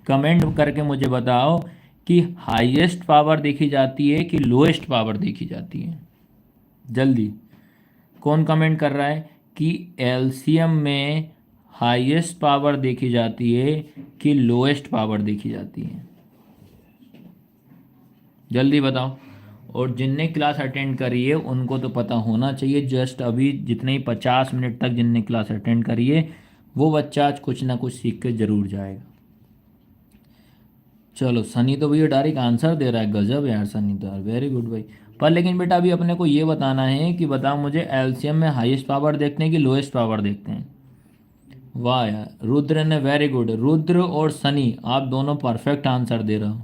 कमेंट करके मुझे बताओ कि हाईएस्ट पावर देखी जाती है कि लोएस्ट पावर देखी जाती है। जल्दी, कौन कमेंट कर रहा है कि एलसीएम में हाईएस्ट पावर देखी जाती है कि लोएस्ट पावर देखी जाती है? जल्दी बताओ। और जिनने क्लास अटेंड करी है उनको तो पता होना चाहिए। जस्ट अभी जितने ही 50 मिनट तक जिनने क्लास अटेंड करी है वो बच्चा आज कुछ ना कुछ सीख के ज़रूर जाएगा। चलो, सनी तो भैया डायरेक्ट आंसर दे रहा है, गजब यार सनी तो, यार वेरी गुड भाई। पर लेकिन बेटा अभी अपने को ये बताना है कि बताओ मुझे, एलसीएम में हाईएस्ट पावर देखते हैं कि लोएस्ट पावर देखते हैं? वाह यार, रुद्र ने वेरी गुड, रुद्र और सनी आप दोनों परफेक्ट आंसर दे रहे हो,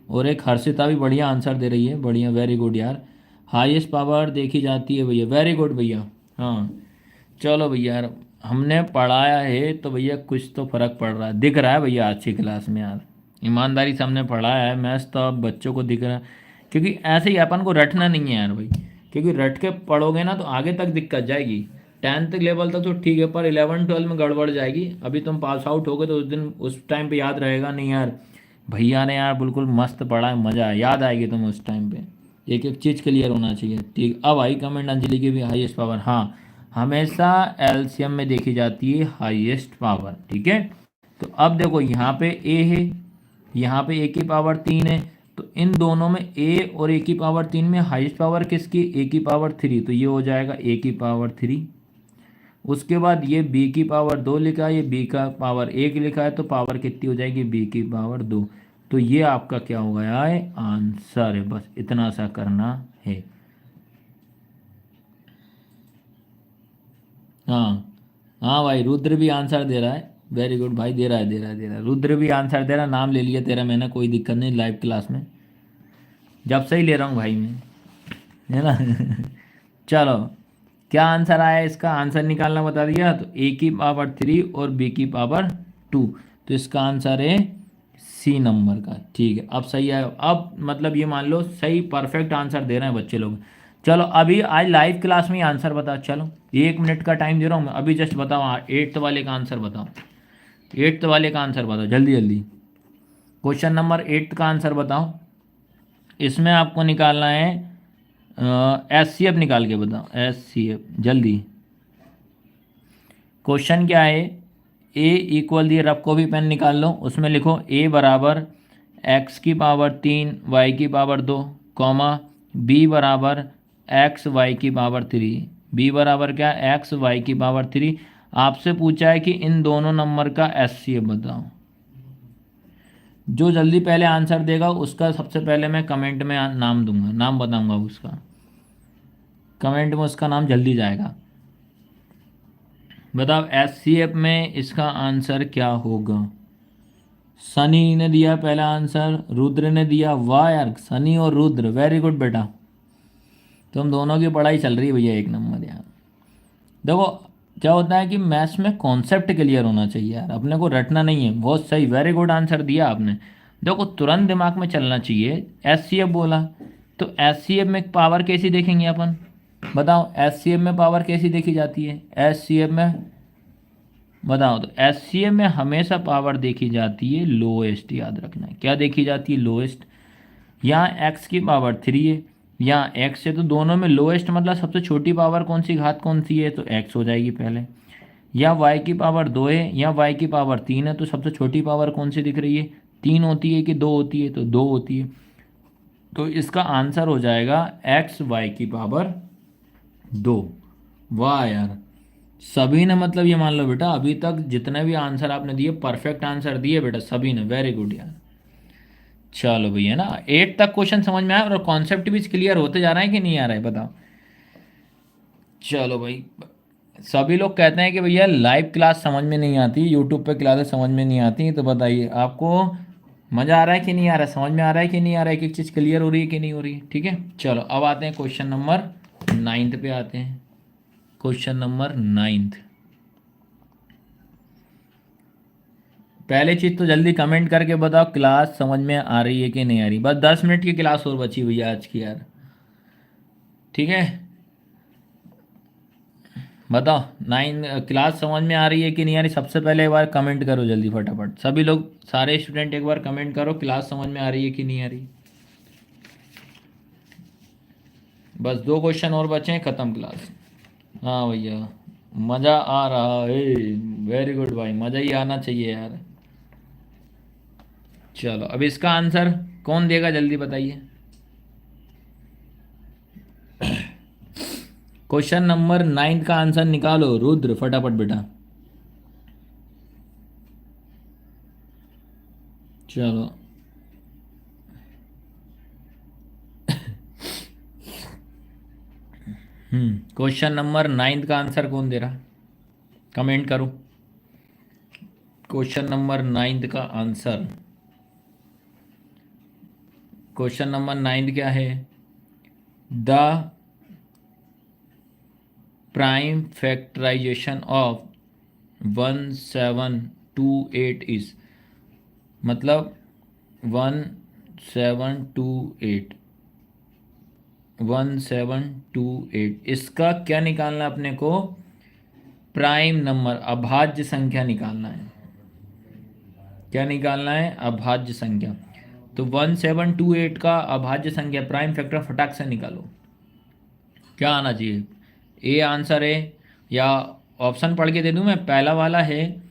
और एक हर्षिता भी बढ़िया आंसर दे रही है, बढ़िया, वेरी गुड यार। हाईएस्ट पावर देखी जाती है भैया, वेरी गुड भैया। हाँ चलो भैया यार, हमने पढ़ाया है तो भैया कुछ तो फर्क पड़ रहा है, दिख रहा है भैया आज की क्लास में यार। ईमानदारी से हमने पढ़ाया है मैथ्स, तो अब बच्चों को दिख रहा है। क्योंकि ऐसे ही अपन को रटना नहीं है यार भाई, क्योंकि रट के पढ़ोगे ना तो आगे तक दिक्कत जाएगी। 10th लेवल तक तो ठीक है, पर 11 12 में गड़बड़ जाएगी। अभी तुम पास आउट हो गए तो उस दिन उस टाइम पे याद रहेगा नहीं यार, भैया ने यार बिल्कुल मस्त पढ़ा है, मज़ा है, याद आएगी तुम्हें उस टाइम पे। एक एक चीज़ क्लियर होना चाहिए, ठीक। अब आई कमेंट अंजलि की भी, हाईएस्ट पावर, हाँ हमेशा एलसीएम में देखी जाती है हाईएस्ट पावर, ठीक है। तो अब देखो यहाँ पे ए है, यहाँ पे ए की पावर 3 है, तो इन दोनों में ए और ए की पावर 3 में हाईएस्ट पावर किसकी, ए की पावर 3, तो ये हो जाएगा ए की पावर 3। उसके बाद ये बी की पावर 2 लिखा है, ये बी का पावर 1 लिखा है, तो पावर कितनी हो जाएगी, बी की पावर 2। तो ये आपका क्या हो गया है, आंसर है। बस इतना सा करना है। हाँ हाँ भाई, रुद्र भी आंसर दे रहा है, वेरी गुड भाई, दे रहा है, दे रहा है, दे रहा है, रुद्र भी आंसर दे रहा है। नाम ले लिया तेरा मैंने, कोई दिक्कत नहीं, लाइव क्लास में जब से ही ले रहा हूँ भाई मैं, है ना। चलो, क्या आंसर आया इसका, आंसर निकालना बता दिया। तो ए की पावर 3 और बी की पावर 2, तो इसका आंसर है सी नंबर का, ठीक है। अब सही है, अब मतलब ये मान लो सही परफेक्ट आंसर दे रहे हैं बच्चे लोग। चलो अभी आज लाइव क्लास में ही आंसर बताओ, चलो 1 मिनट का टाइम दे रहा हूँ मैं, अभी जस्ट बताओ 8th वाले का आंसर बताओ, 8th वाले का आंसर बताओ जल्दी जल्दी। क्वेश्चन नंबर 8 का आंसर बताओ। इसमें आपको निकालना है एस सी एफ, निकाल के बताओ एस सी एफ जल्दी। क्वेश्चन क्या है, ए इक्वल दिए, रफ को भी पेन निकाल लो, उसमें लिखो ए बराबर एक्स की पावर 3 वाई की पावर 2, कॉमा बी बराबर एक्स वाई की पावर 3। बी बराबर क्या, एक्स वाई की पावर 3। आपसे पूछा है कि इन दोनों नंबर का एस सी एफ बताओ। जो जल्दी पहले आंसर देगा उसका सबसे पहले मैं कमेंट में नाम दूंगा, नाम बताऊंगा उसका, कमेंट में उसका नाम जल्दी जाएगा। बताओ एस सी एफ में इसका आंसर क्या होगा। सनी ने दिया पहला आंसर, रुद्र ने दिया, वाह यार सनी और रुद्र, वेरी गुड बेटा, तुम दोनों की पढ़ाई चल रही है भैया, एक नंबर यार। देखो क्या होता है कि मैथ्स में कॉन्सेप्ट क्लियर होना चाहिए यार, अपने को रटना नहीं है। बहुत सही, वेरी गुड आंसर दिया आपने। देखो तुरंत दिमाग में चलना चाहिए, एस सी एफ बोला तो एस सी एफ में पावर कैसी देखेंगे अपन, बताओ एस सी एफ में पावर कैसी देखी जाती है, एस सी एफ में बताओ तो एचसीएफ में हमेशा पावर देखी जाती है लोएस्ट, याद रखना है क्या देखी जाती है, लोएस्ट। यहाँ एक्स की पावर 3 है, यहाँ एक्स है, तो दोनों में लोएस्ट मतलब सबसे छोटी पावर कौन सी, घात कौन सी है, तो एक्स हो जाएगी पहले। या वाई की पावर 2 है, या वाई की पावर 3 है, तो सबसे छोटी पावर कौन सी दिख रही है, 3 होती है कि 2 होती है, तो 2 होती है। तो इसका आंसर हो जाएगा एक्स वाई की पावर 2। वाह यार, सभी ने मतलब ये मान लो बेटा, अभी तक जितने भी आंसर आपने दिए परफेक्ट आंसर दिए बेटा सभी ने, वेरी गुड यार। चलो भैया ना, 8 तक क्वेश्चन समझ में आया और कॉन्सेप्ट भी क्लियर होते जा रहा है कि नहीं आ रहा है बताओ। चलो भाई, सभी लोग कहते हैं कि भैया लाइव क्लास समझ में नहीं आती, यूट्यूब पे क्लासेस समझ में नहीं आती, तो बताइए आपको मज़ा आ रहा है कि नहीं आ रहा है, समझ में आ रहा है कि नहीं आ रहा है, एक एक चीज़ क्लियर हो रही है कि नहीं हो रही है। ठीक है, चलो अब आते हैं क्वेश्चन नंबर 9 पे आते हैं। क्वेश्चन नंबर 9, पहले चीज़ तो जल्दी कमेंट करके बताओ क्लास समझ में आ रही है कि नहीं आ रही। बस 10 मिनट की क्लास और बची भैया आज की यार। ठीक है, बताओ 9 क्लास समझ में आ रही है कि नहीं आ रही, सबसे पहले एक बार कमेंट करो जल्दी फटाफट, सभी लोग सारे स्टूडेंट एक बार कमेंट करो क्लास समझ में आ रही है कि नहीं आ रही। बस 2 क्वेश्चन और बचे हैं, ख़त्म क्लास। हाँ भैया, मज़ा आ रहा है, वेरी गुड भाई, मज़ा ही आना चाहिए यार। चलो अब इसका आंसर कौन देगा जल्दी बताइए। क्वेश्चन नंबर 9 का आंसर निकालो रुद्र फटाफट बेटा। चलो क्वेश्चन नंबर 9 का आंसर कौन दे रहा, कमेंट करो। क्वेश्चन नंबर 9 का आंसर, क्वेश्चन नंबर 9 क्या है, the prime factorization of 1728 is, मतलब 1728, 1728 इसका क्या निकालना है अपने को, प्राइम नंबर अभाज्य संख्या निकालना है। क्या निकालना है, अभाज्य संख्या। तो 1728 का अभाज्य संख्या प्राइम फैक्टर फटाक से निकालो, क्या आना चाहिए, ए आंसर है, या ऑप्शन पढ़ के दे दूं मैं। पहला वाला है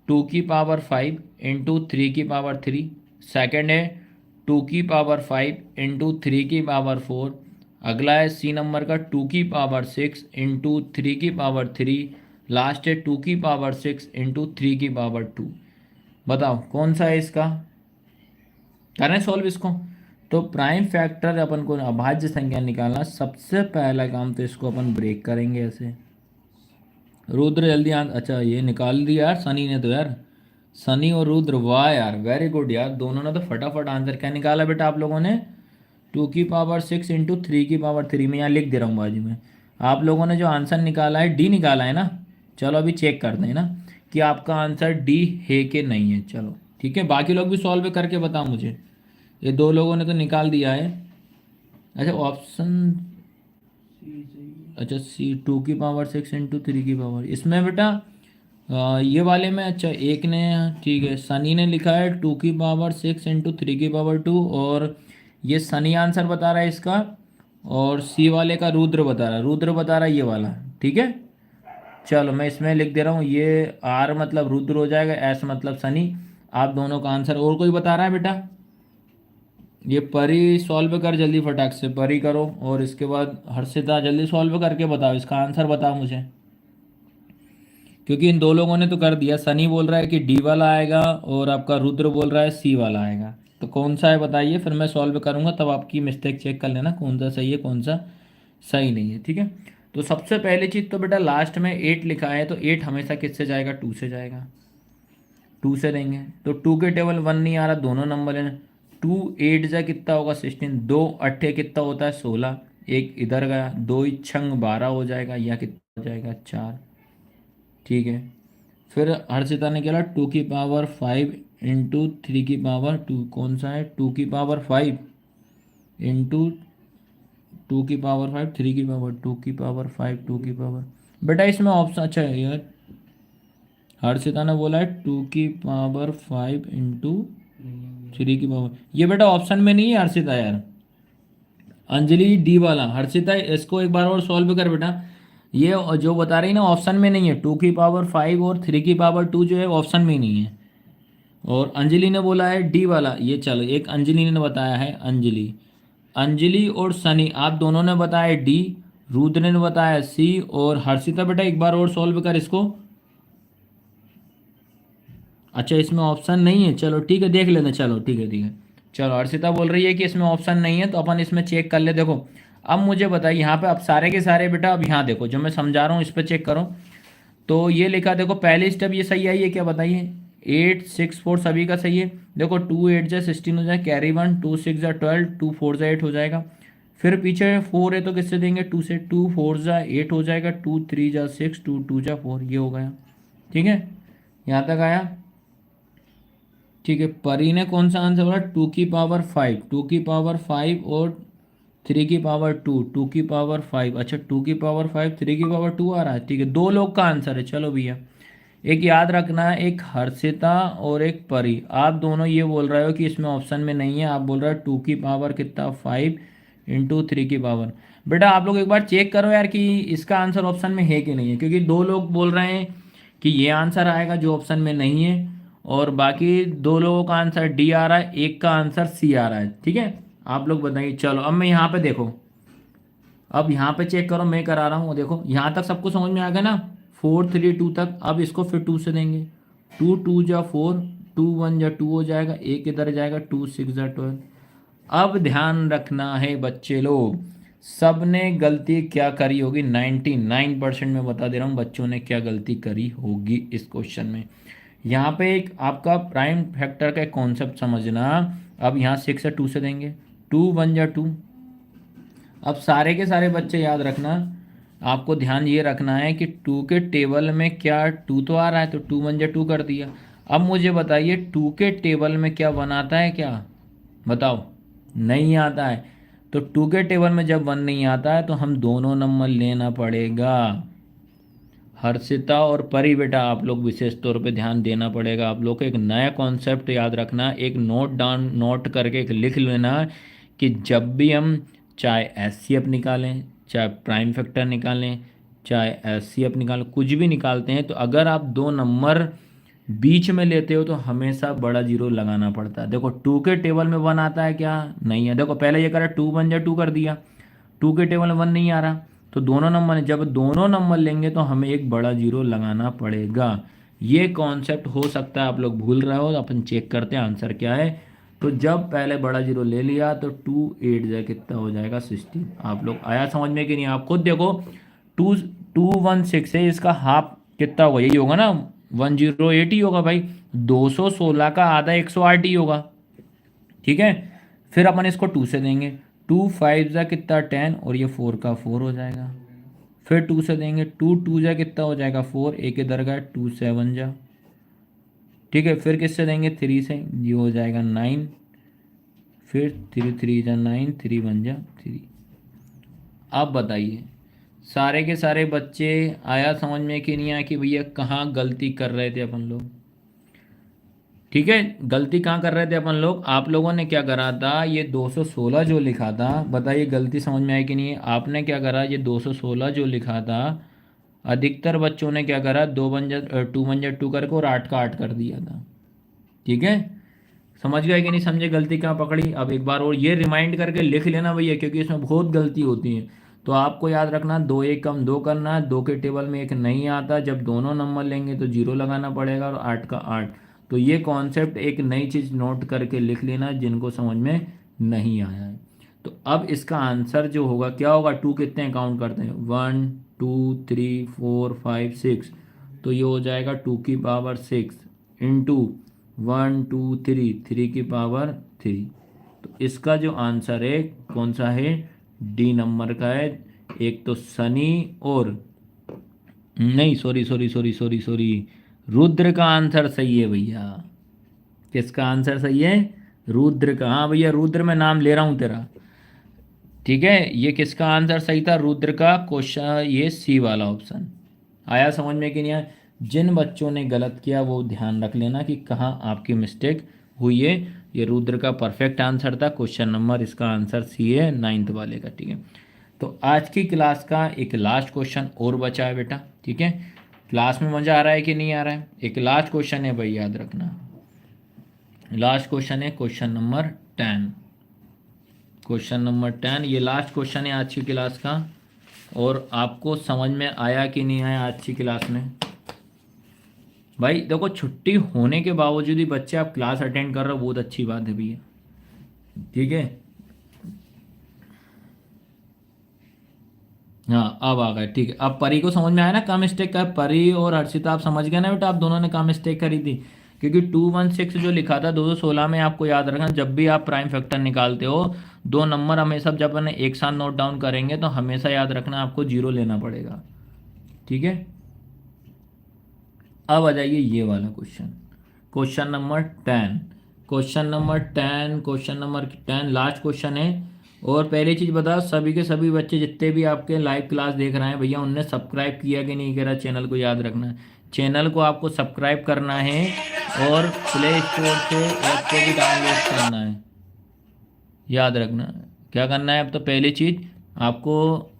2 की पावर 5 इंटू 3 की पावर 3, सेकेंड है 2 की पावर 5 इंटू 3 की पावर 4, अगला है सी नंबर का 2 की पावर 6 इंटू 3 की पावर 3, लास्ट है 2 की पावर 6 इंटू 3 की पावर 2। बताओ कौन सा है इसका, करें सॉल्व इसको। तो प्राइम फैक्टर अपन को अभाज्य संख्या निकालना, सबसे पहला काम तो इसको अपन ब्रेक करेंगे ऐसे। रुद्र जल्दी अच्छा ये निकाल दिया यार सनी ने, तो यार सनी और रुद्र, वाह यार वेरी गुड यार, दोनों ने तो फटाफट आंसर क्या निकाला बेटा आप लोगों ने, 2 की पावर 6 इंटू 3 की पावर 3 में, यहाँ लिख दे रहा हूँ बाजू में। आप लोगों ने जो आंसर निकाला है डी निकाला है ना। चलो अभी चेक करते हैं ना कि आपका आंसर डी है कि नहीं है। चलो ठीक है, बाकी लोग भी सॉल्व करके बताओ मुझे। ये 2 लोगों ने तो निकाल दिया है। अच्छा ऑप्शन, अच्छा सी 2 की पावर 6 इंटू 3 की पावर, इसमें बेटा ये वाले में, अच्छा एक ने, ठीक है सनी ने लिखा है 2 की पावर 6 इंटू 3 की पावर 2, और ये सनी आंसर बता रहा है इसका, और सी वाले का रुद्र बता रहा है, रुद्र बता रहा है ये वाला। ठीक है, चलो मैं इसमें लिख दे रहा हूँ, ये आर मतलब रुद्र हो जाएगा, एस मतलब सनी, आप दोनों का आंसर। और कोई बता रहा है बेटा, ये परी सॉल्व कर जल्दी फटाक से, परी करो, और इसके बाद हर्षिता जल्दी सॉल्व करके बताओ इसका आंसर बताओ मुझे, क्योंकि इन 2 लोगों ने तो कर दिया। सनी बोल रहा है कि डी वाला आएगा और आपका रुद्र बोल रहा है सी वाला आएगा, तो कौन सा है बताइए, फिर मैं सॉल्व करूंगा, तब आपकी मिस्टेक चेक कर लेना कौन सा सही है कौन सा सही नहीं है। ठीक है, तो सबसे पहली चीज़ तो बेटा लास्ट में 8 लिखा है, तो 8 हमेशा किससे जाएगा, 2 से जाएगा, 2 से देंगे। तो 2 के टेबल 1 नहीं आ रहा, दोनों नंबर है। 2 8 जा कितना होगा 16, 2 अट्ठे कितना होता है 16, एक इधर गया, 2 छंग 12 हो जाएगा, या कितना हो जाएगा 4। ठीक है, फिर हर्षिता ने क्या, 2 की पावर 5 इंटू 3 की पावर 2, कौन सा है, 2 की पावर 5 इंटू 2 की पावर 5 3 की पावर 2 की पावर 5 2 की पावर, बेटा इसमें ऑप्शन, अच्छा है यार, हर्षिता ने बोला है 2 की पावर 5 इंटू 3 की पावर, ये बेटा ऑप्शन में नहीं है हर्षिता यार। अंजलि डी वाला, हर्षिता इसको एक बार और सॉल्व कर बेटा। ये जो बता रही ना ऑप्शन में नहीं है, 2 की पावर 5 और 3 की पावर 2 जो है ऑप्शन में ही नहीं है। और अंजलि ने बोला है डी वाला, ये चलो एक अंजलि ने बताया है, अंजलि, अंजलि और सनी आप दोनों ने बताया डी, रुद्र ने बताया सी, और हर्षिता बेटा एक बार और सॉल्व कर इसको। अच्छा इसमें ऑप्शन नहीं है, चलो ठीक है देख लेते, चलो ठीक है ठीक है। चलो हर्षिता बोल रही है कि इसमें ऑप्शन नहीं है, तो अपन इसमें चेक कर ले। देखो अब मुझे बताइए यहाँ पे, अब सारे के सारे बेटा, अब यहाँ देखो जो मैं समझा रहा हूँ इस पर चेक करो। तो ये लिखा देखो, पहली स्टेप ये सही आई है क्या बताइए, 8 6 4 सभी का सही है। देखो 2 8 जा 16 हो जाए, कैरी 1, 2 6 जा 12, 2 4 जा 8 हो जाएगा। फिर पीछे 4 है तो किससे देंगे, 2 से, 2 4 जा 8 हो जाएगा, 2 3 जा 6, 2 2 जा 4, ये हो गया। ठीक है यहाँ तक आया। ठीक है, परी ने कौन सा आंसर बोला, 2 की पावर 5, 2 की पावर 5 और 3 की पावर 2, 2 की पावर 5, अच्छा 2 की पावर 5 3 की पावर 2 आ रहा है। ठीक है, दो लोग का आंसर है। चलो भैया एक याद रखना है, एक हर्षिता और एक परी, आप दोनों ये बोल रहे हो कि इसमें ऑप्शन में नहीं है, आप बोल रहे हो 2 की पावर कितना 5 इंटू 3 की पावर। बेटा आप लोग एक बार चेक करो यार कि इसका आंसर ऑप्शन में है कि नहीं है, क्योंकि दो लोग बोल रहे हैं कि ये आंसर आएगा जो ऑप्शन में नहीं है, और बाकी दो लोगों का आंसर डी आ रहा है, एक का आंसर सी आ रहा है। ठीक है आप लोग बताइए। चलो अब मैं यहाँ पे देखो, अब यहाँ पे चेक करो, मैं करा रहा हूँ, देखो यहाँ तक सबको समझ में आ गया ना, 4 3 2 तक। अब इसको फिर 2 से देंगे, 2 2 जा 4, 2 1 जा 2 हो जाएगा, एक इधर जाएगा, 2 6 जा 12। अब ध्यान रखना है बच्चे लोग, सबने गलती क्या करी होगी, 99% में बता दे रहा हूँ बच्चों ने क्या गलती करी होगी इस क्वेश्चन में। यहाँ पे एक आपका प्राइम फैक्टर का कॉन्सेप्ट समझना। अब यहाँ 6 से 2 से देंगे, 2 1 जा 2। अब सारे के सारे बच्चे याद रखना, आपको ध्यान ये रखना है कि 2 के टेबल में क्या 2 तो आ रहा है, तो 2 1 जा 2 कर दिया। अब मुझे बताइए 2 के टेबल में क्या 1 आता है क्या, बताओ, नहीं आता है। तो 2 के टेबल में जब 1 नहीं आता है तो हम दोनों नंबर लेना पड़ेगा। हर्षिता और परी बेटा आप लोग विशेष तौर पे ध्यान देना पड़ेगा, आप लोग को एक नया कॉन्सेप्ट याद रखना, एक नोट डाउन नोट करके एक लिख लेना कि जब भी हम चाहे एचसीएफ निकालें, चाहे प्राइम फैक्टर निकालें, चाहे एचसीएफ निकालें, कुछ भी निकालते हैं, तो अगर आप दो नंबर बीच में लेते हो तो हमेशा बड़ा जीरो लगाना पड़ता है। देखो 2 के टेबल में 1 आता है क्या, नहीं है। देखो पहले ये करा 2 1 जा 2 कर दिया, 2 के टेबल में 1 नहीं आ रहा, तो दोनों नंबर, जब दोनों नंबर लेंगे तो हमें एक बड़ा जीरो लगाना पड़ेगा। ये कॉन्सेप्ट हो सकता है आप लोग भूल रहे हो, तो अपन चेक करते हैं आंसर क्या है। तो जब पहले बड़ा जीरो ले लिया तो 2 8 जा कितना हो जाएगा 16। आप लोग आया समझ में कि नहीं, आप खुद देखो, 2 2 1 6 है, इसका हाफ कितना होगा, यही होगा ना, 108 ही होगा भाई। 216 का आधा 108 ही होगा। ठीक है, फिर अपन इसको 2 से देंगे, 2 5 जा कितना 10, और ये 4 का 4 हो जाएगा। फिर 2 से देंगे, 2 2 जा कितना हो जाएगा 4, एक इधर का 2 7 जा। ठीक है, फिर किससे देंगे 3 से, ये हो जाएगा 9। फिर 3 3 जा 9, 3 1 जा 3। अब बताइए सारे के सारे बच्चे आया समझ में कि नहीं आया कि भैया कहाँ गलती कर रहे थे अपन लोग। ठीक है, गलती कहाँ कर रहे थे अपन लोग, आप लोगों ने क्या करा था, ये 216 जो लिखा था, बताइए गलती समझ में आई कि नहीं है। आपने क्या करा, ये 216 जो लिखा था, अधिकतर बच्चों ने क्या करा, 2 1 जा 2 करके और 8 का 8 कर दिया था। ठीक है, समझ गए कि नहीं समझे, गलती कहाँ पकड़ी। अब एक बार और ये रिमाइंड करके लिख लेना भैया, क्योंकि इसमें बहुत गलती होती है। तो आपको याद रखना, 2 1 कम 2 करना है, 2 के टेबल में 1 नहीं आता, जब दोनों नंबर लेंगे तो जीरो लगाना पड़ेगा, और 8 का 8। तो ये कॉन्सेप्ट एक नई चीज़ नोट करके लिख लेना जिनको समझ में नहीं आया है। तो अब इसका आंसर जो होगा क्या होगा, 2 कितने काउंट करते हैं, 1 2 3 4 5 6, तो ये हो जाएगा 2 की पावर 6 इंटू 1 2 3 3 की पावर 3। तो इसका जो आंसर है कौन सा है, डी नंबर का है। एक तो सनी और, नहीं sorry sorry sorry sorry sorry, Rudra का आंसर सही है भैया। किसका आंसर सही है, रुद्र का। हाँ भैया रुद्र, मैं नाम ले रहा हूँ तेरा। ठीक है, ये किसका आंसर सही था, रुद्र का क्वेश्चन, ये सी वाला ऑप्शन। आया समझ में कि नहीं आया। जिन बच्चों ने गलत किया वो ध्यान रख लेना कि कहाँ आपकी मिस्टेक हुई है। ये रुद्र का परफेक्ट आंसर था। क्वेश्चन नंबर इसका आंसर सी है 9th वाले का। ठीक है, तो आज की क्लास का एक लास्ट क्वेश्चन और बचा है बेटा। ठीक है, क्लास में मज़ा आ रहा है कि नहीं आ रहा है? एक लास्ट क्वेश्चन है भाई, याद रखना। लास्ट क्वेश्चन है क्वेश्चन नंबर 10। क्वेश्चन नंबर 10 ये लास्ट क्वेश्चन है आज की क्लास का। और आपको समझ में आया कि नहीं आया आज की क्लास में? भाई देखो, छुट्टी होने के बावजूद ही बच्चे आप क्लास अटेंड कर रहे हो, बहुत अच्छी बात है भैया। ठीक है, हाँ अब आ गए। ठीक है, अब परी को समझ में आया ना कहाँ मिस्टेक का है? परी और हर्षिता आप समझ गए ना बेटा, आप दोनों ने कहाँ मिस्टेक करी थी? क्योंकि 216 जो लिखा था 216 में, आपको याद रखना जब भी आप प्राइम फैक्टर निकालते हो, दो नंबर हमेशा जब अपने एक साथ नोट डाउन करेंगे तो हमेशा याद रखना आपको जीरो लेना पड़ेगा। ठीक है, अब आ जाइए ये वाला question, question number 10। Question number 10, question number 10 last question है। और पहली चीज़ बताओ, सभी के सभी बच्चे जितने भी आपके लाइव क्लास देख रहे हैं भैया, उनने सब्सक्राइब किया कि नहीं करा चैनल को? याद रखना है चैनल को आपको सब्सक्राइब करना है और प्ले स्टोर से ऐप को भी डाउनलोड करना है। याद रखना क्या करना है। अब तो पहली चीज़ आपको,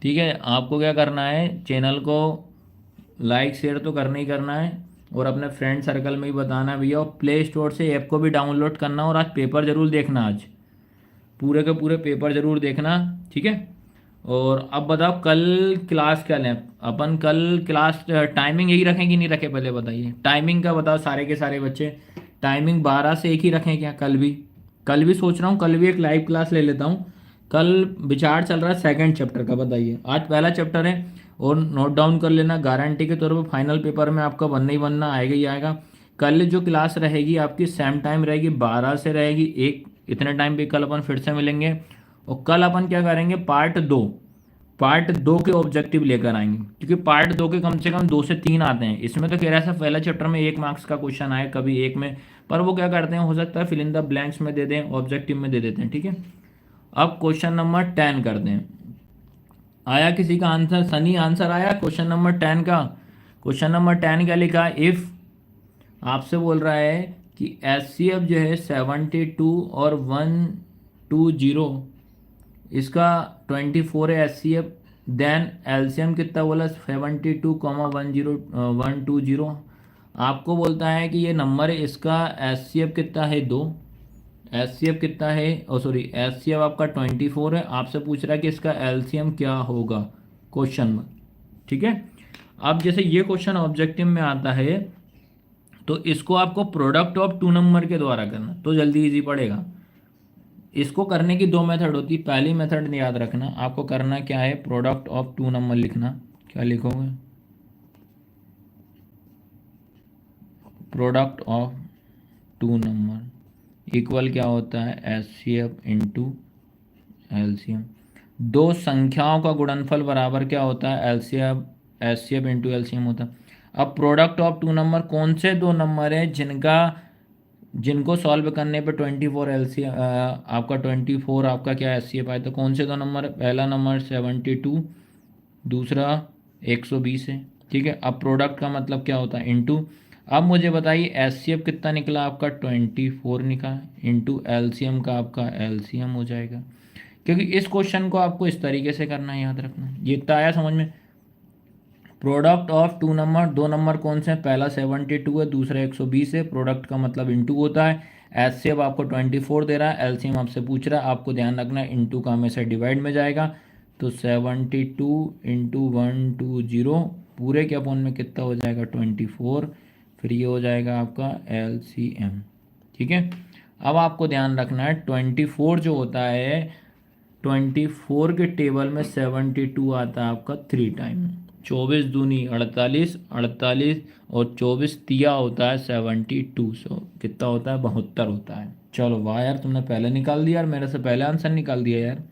ठीक है, आपको क्या करना है, चैनल को लाइक शेयर तो करना ही करना है और अपने फ्रेंड सर्कल में भी बताना है भैया, और प्ले स्टोर से ऐप को भी डाउनलोड करना। और आज पेपर ज़रूर देखना, आज पूरे के पूरे पेपर ज़रूर देखना। ठीक है, और अब बताओ कल क्लास क्या लें अपन? कल क्लास टाइमिंग यही रखें कि नहीं रखें? पहले बताइए टाइमिंग का बताओ सारे के सारे बच्चे। टाइमिंग 12 से 1 ही रखें क्या? कल भी, कल भी सोच रहा हूँ कल भी एक लाइव क्लास ले लेता हूँ। कल विचार चल रहा है सेकंड चैप्टर का, बताइए। आज पहला चैप्टर है और नोट डाउन कर लेना, गारंटी के तौर पर फाइनल पेपर में आपका बनना ही बनना, आएगा ही आएगा। कल जो क्लास रहेगी आपकी सेम टाइम रहेगी, 12 से रहेगी 1, इतने टाइम पे कल अपन फिर से मिलेंगे। और कल अपन क्या करेंगे, पार्ट 2 के ऑब्जेक्टिव लेकर आएंगे, क्योंकि पार्ट 2 के कम से कम 2 से 3 आते हैं। इसमें तो कह रहा है पहला चैप्टर में 1 मार्क्स का क्वेश्चन आए कभी एक में, पर वो क्या करते हैं, हो सकता है फिल इन द ब्लैंक्स में दे दें, ऑब्जेक्टिव में दे देते हैं। ठीक है, अब क्वेश्चन नंबर 10 कर दें। आया किसी का आंसर? सनी आंसर आया क्वेश्चन नंबर 10 का? क्वेश्चन नंबर 10 क्या लिखा है? इफ आपसे बोल रहा है कि एचसीएफ जो है 72 और 120, इसका 24 है एचसीएफ, देन एलसीएम कितना बोला? 72,120। आपको बोलता है कि ये नंबर है, इसका एचसीएफ कितना है? 2। एचसीएफ कितना है? ओ सॉरी, एचसीएफ आपका 24 है। आपसे पूछ रहा है कि इसका एलसीएम क्या होगा, क्वेश्चन में। ठीक है, अब जैसे ये क्वेश्चन ऑब्जेक्टिव में आता है तो इसको आपको प्रोडक्ट ऑफ 2 नंबर के द्वारा करना तो जल्दी इजी पड़ेगा। इसको करने की 2 मेथड होती है। पहली मेथड याद रखना, आपको करना क्या है, प्रोडक्ट ऑफ 2 नंबर लिखना। क्या लिखोगे? प्रोडक्ट ऑफ 2 नंबर इक्वल क्या होता है, H C F into LCM. दो संख्याओं का गुणनफल बराबर क्या होता है, LCM, H C F into LCM होता है। अब प्रोडक्ट ऑफ 2 नंबर, कौन से 2 नंबर है जिनको सॉल्व करने पे 24 एलसीएम आपका 24 आपका क्या एच सी एफ आया? तो कौन से 2 नंबर है? पहला नंबर 72, दूसरा 120 है। ठीक है, अब प्रोडक्ट का मतलब क्या होता है, इंटू। अब मुझे बताइए एच सी एफ कितना निकला आपका? 24 निकला, इंटू एलसीएम का आपका एलसीएम हो जाएगा। क्योंकि इस क्वेश्चन को आपको इस तरीके से करना है, याद रखना। ये तो आया समझ में? प्रोडक्ट ऑफ 2 नंबर, 2 नंबर कौन से हैं? पहला 72 है, दूसरा 120 है। प्रोडक्ट का मतलब इंटू होता है। एचसीएफ आपको 24 दे रहा है, एलसीएम आपसे पूछ रहा है, आपको ध्यान रखना है इंटू का हमेशा डिवाइड में जाएगा। तो 72 इंटू 120 पूरे के अपॉन में कितना हो जाएगा, 24। फिर ये हो जाएगा आपका एलसीएम। ठीक है, अब आपको ध्यान रखना है 24 जो होता है, 24 के टेबल में 72 आता है आपका 3 टाइम। 24 दूनी 48, 48 और 24 तिया होता है 72। सो कितना होता है, 72 होता है। चलो वाह यार, तुमने पहले निकाल दिया यार, मेरे से पहले आंसर निकाल दिया यार।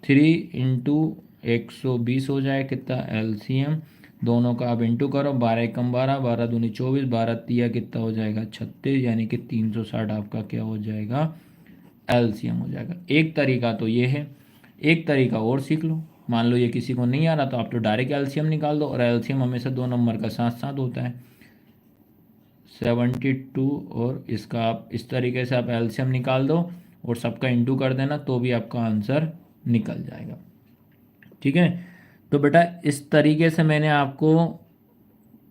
3 इंटू 120 हो जाए कितना, एलसीएम। दोनों का आप इंटू करो, 12 एकम 12, 12 दूनी 24, 12 तिया कितना हो जाएगा, 36, यानी कि 360 आपका क्या हो जाएगा, एलसीएम हो जाएगा। एक तरीका तो ये है, एक तरीका और सीख लो। मान लो ये किसी को नहीं आ रहा तो आप तो डायरेक्ट एलसीएम निकाल दो, और एलसीएम हमेशा 2 नंबर का साथ साथ होता है 72, और इसका आप इस तरीके से आप एलसीएम निकाल दो और सबका इंटू कर देना तो भी आपका आंसर निकल जाएगा। ठीक है, तो बेटा इस तरीके से मैंने आपको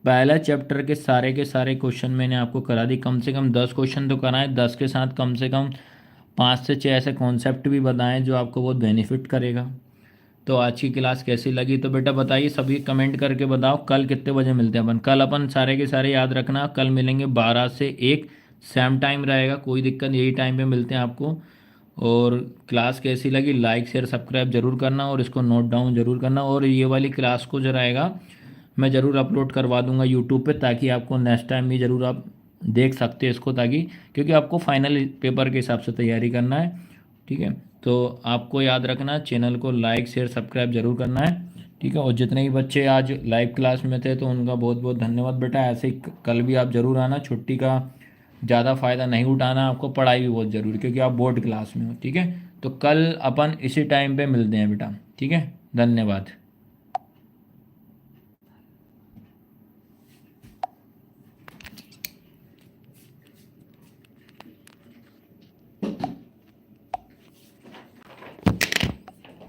पहला चैप्टर के सारे क्वेश्चन मैंने आपको करा दी। कम से कम 10 क्वेश्चन तो कराएं, 10 के साथ कम से कम 5 से 6 ऐसे कॉन्सेप्ट भी बताएं जो आपको बहुत बेनिफिट करेगा। तो आज की क्लास कैसी लगी तो बेटा बताइए, सभी कमेंट करके बताओ। कल कितने बजे मिलते हैं अपन? कल अपन सारे के सारे याद रखना, कल मिलेंगे 12 से 1, सेम टाइम रहेगा, कोई दिक्कत नहीं, यही टाइम पे मिलते हैं आपको। और क्लास कैसी लगी लाइक शेयर सब्सक्राइब जरूर करना, और इसको नोट डाउन जरूर करना। और ये वाली क्लास को जो रहेगा मैं ज़रूर अपलोड करवा दूंगा यूट्यूब पे, ताकि आपको नेक्स्ट टाइम भी ज़रूर आप देख सकते हैं इसको, ताकि क्योंकि आपको फाइनल पेपर के हिसाब से तैयारी करना है। ठीक है, तो आपको याद रखना चैनल को लाइक शेयर सब्सक्राइब जरूर करना है। ठीक है, और जितने भी बच्चे आज लाइव क्लास में थे तो उनका बहुत बहुत धन्यवाद बेटा। ऐसे ही कल भी आप ज़रूर आना, छुट्टी का ज़्यादा फ़ायदा नहीं उठाना, आपको पढ़ाई भी बहुत ज़रूरी क्योंकि आप बोर्ड क्लास में हो। ठीक है, तो कल अपन इसी टाइम पे मिलते हैं बेटा। ठीक है, धन्यवाद।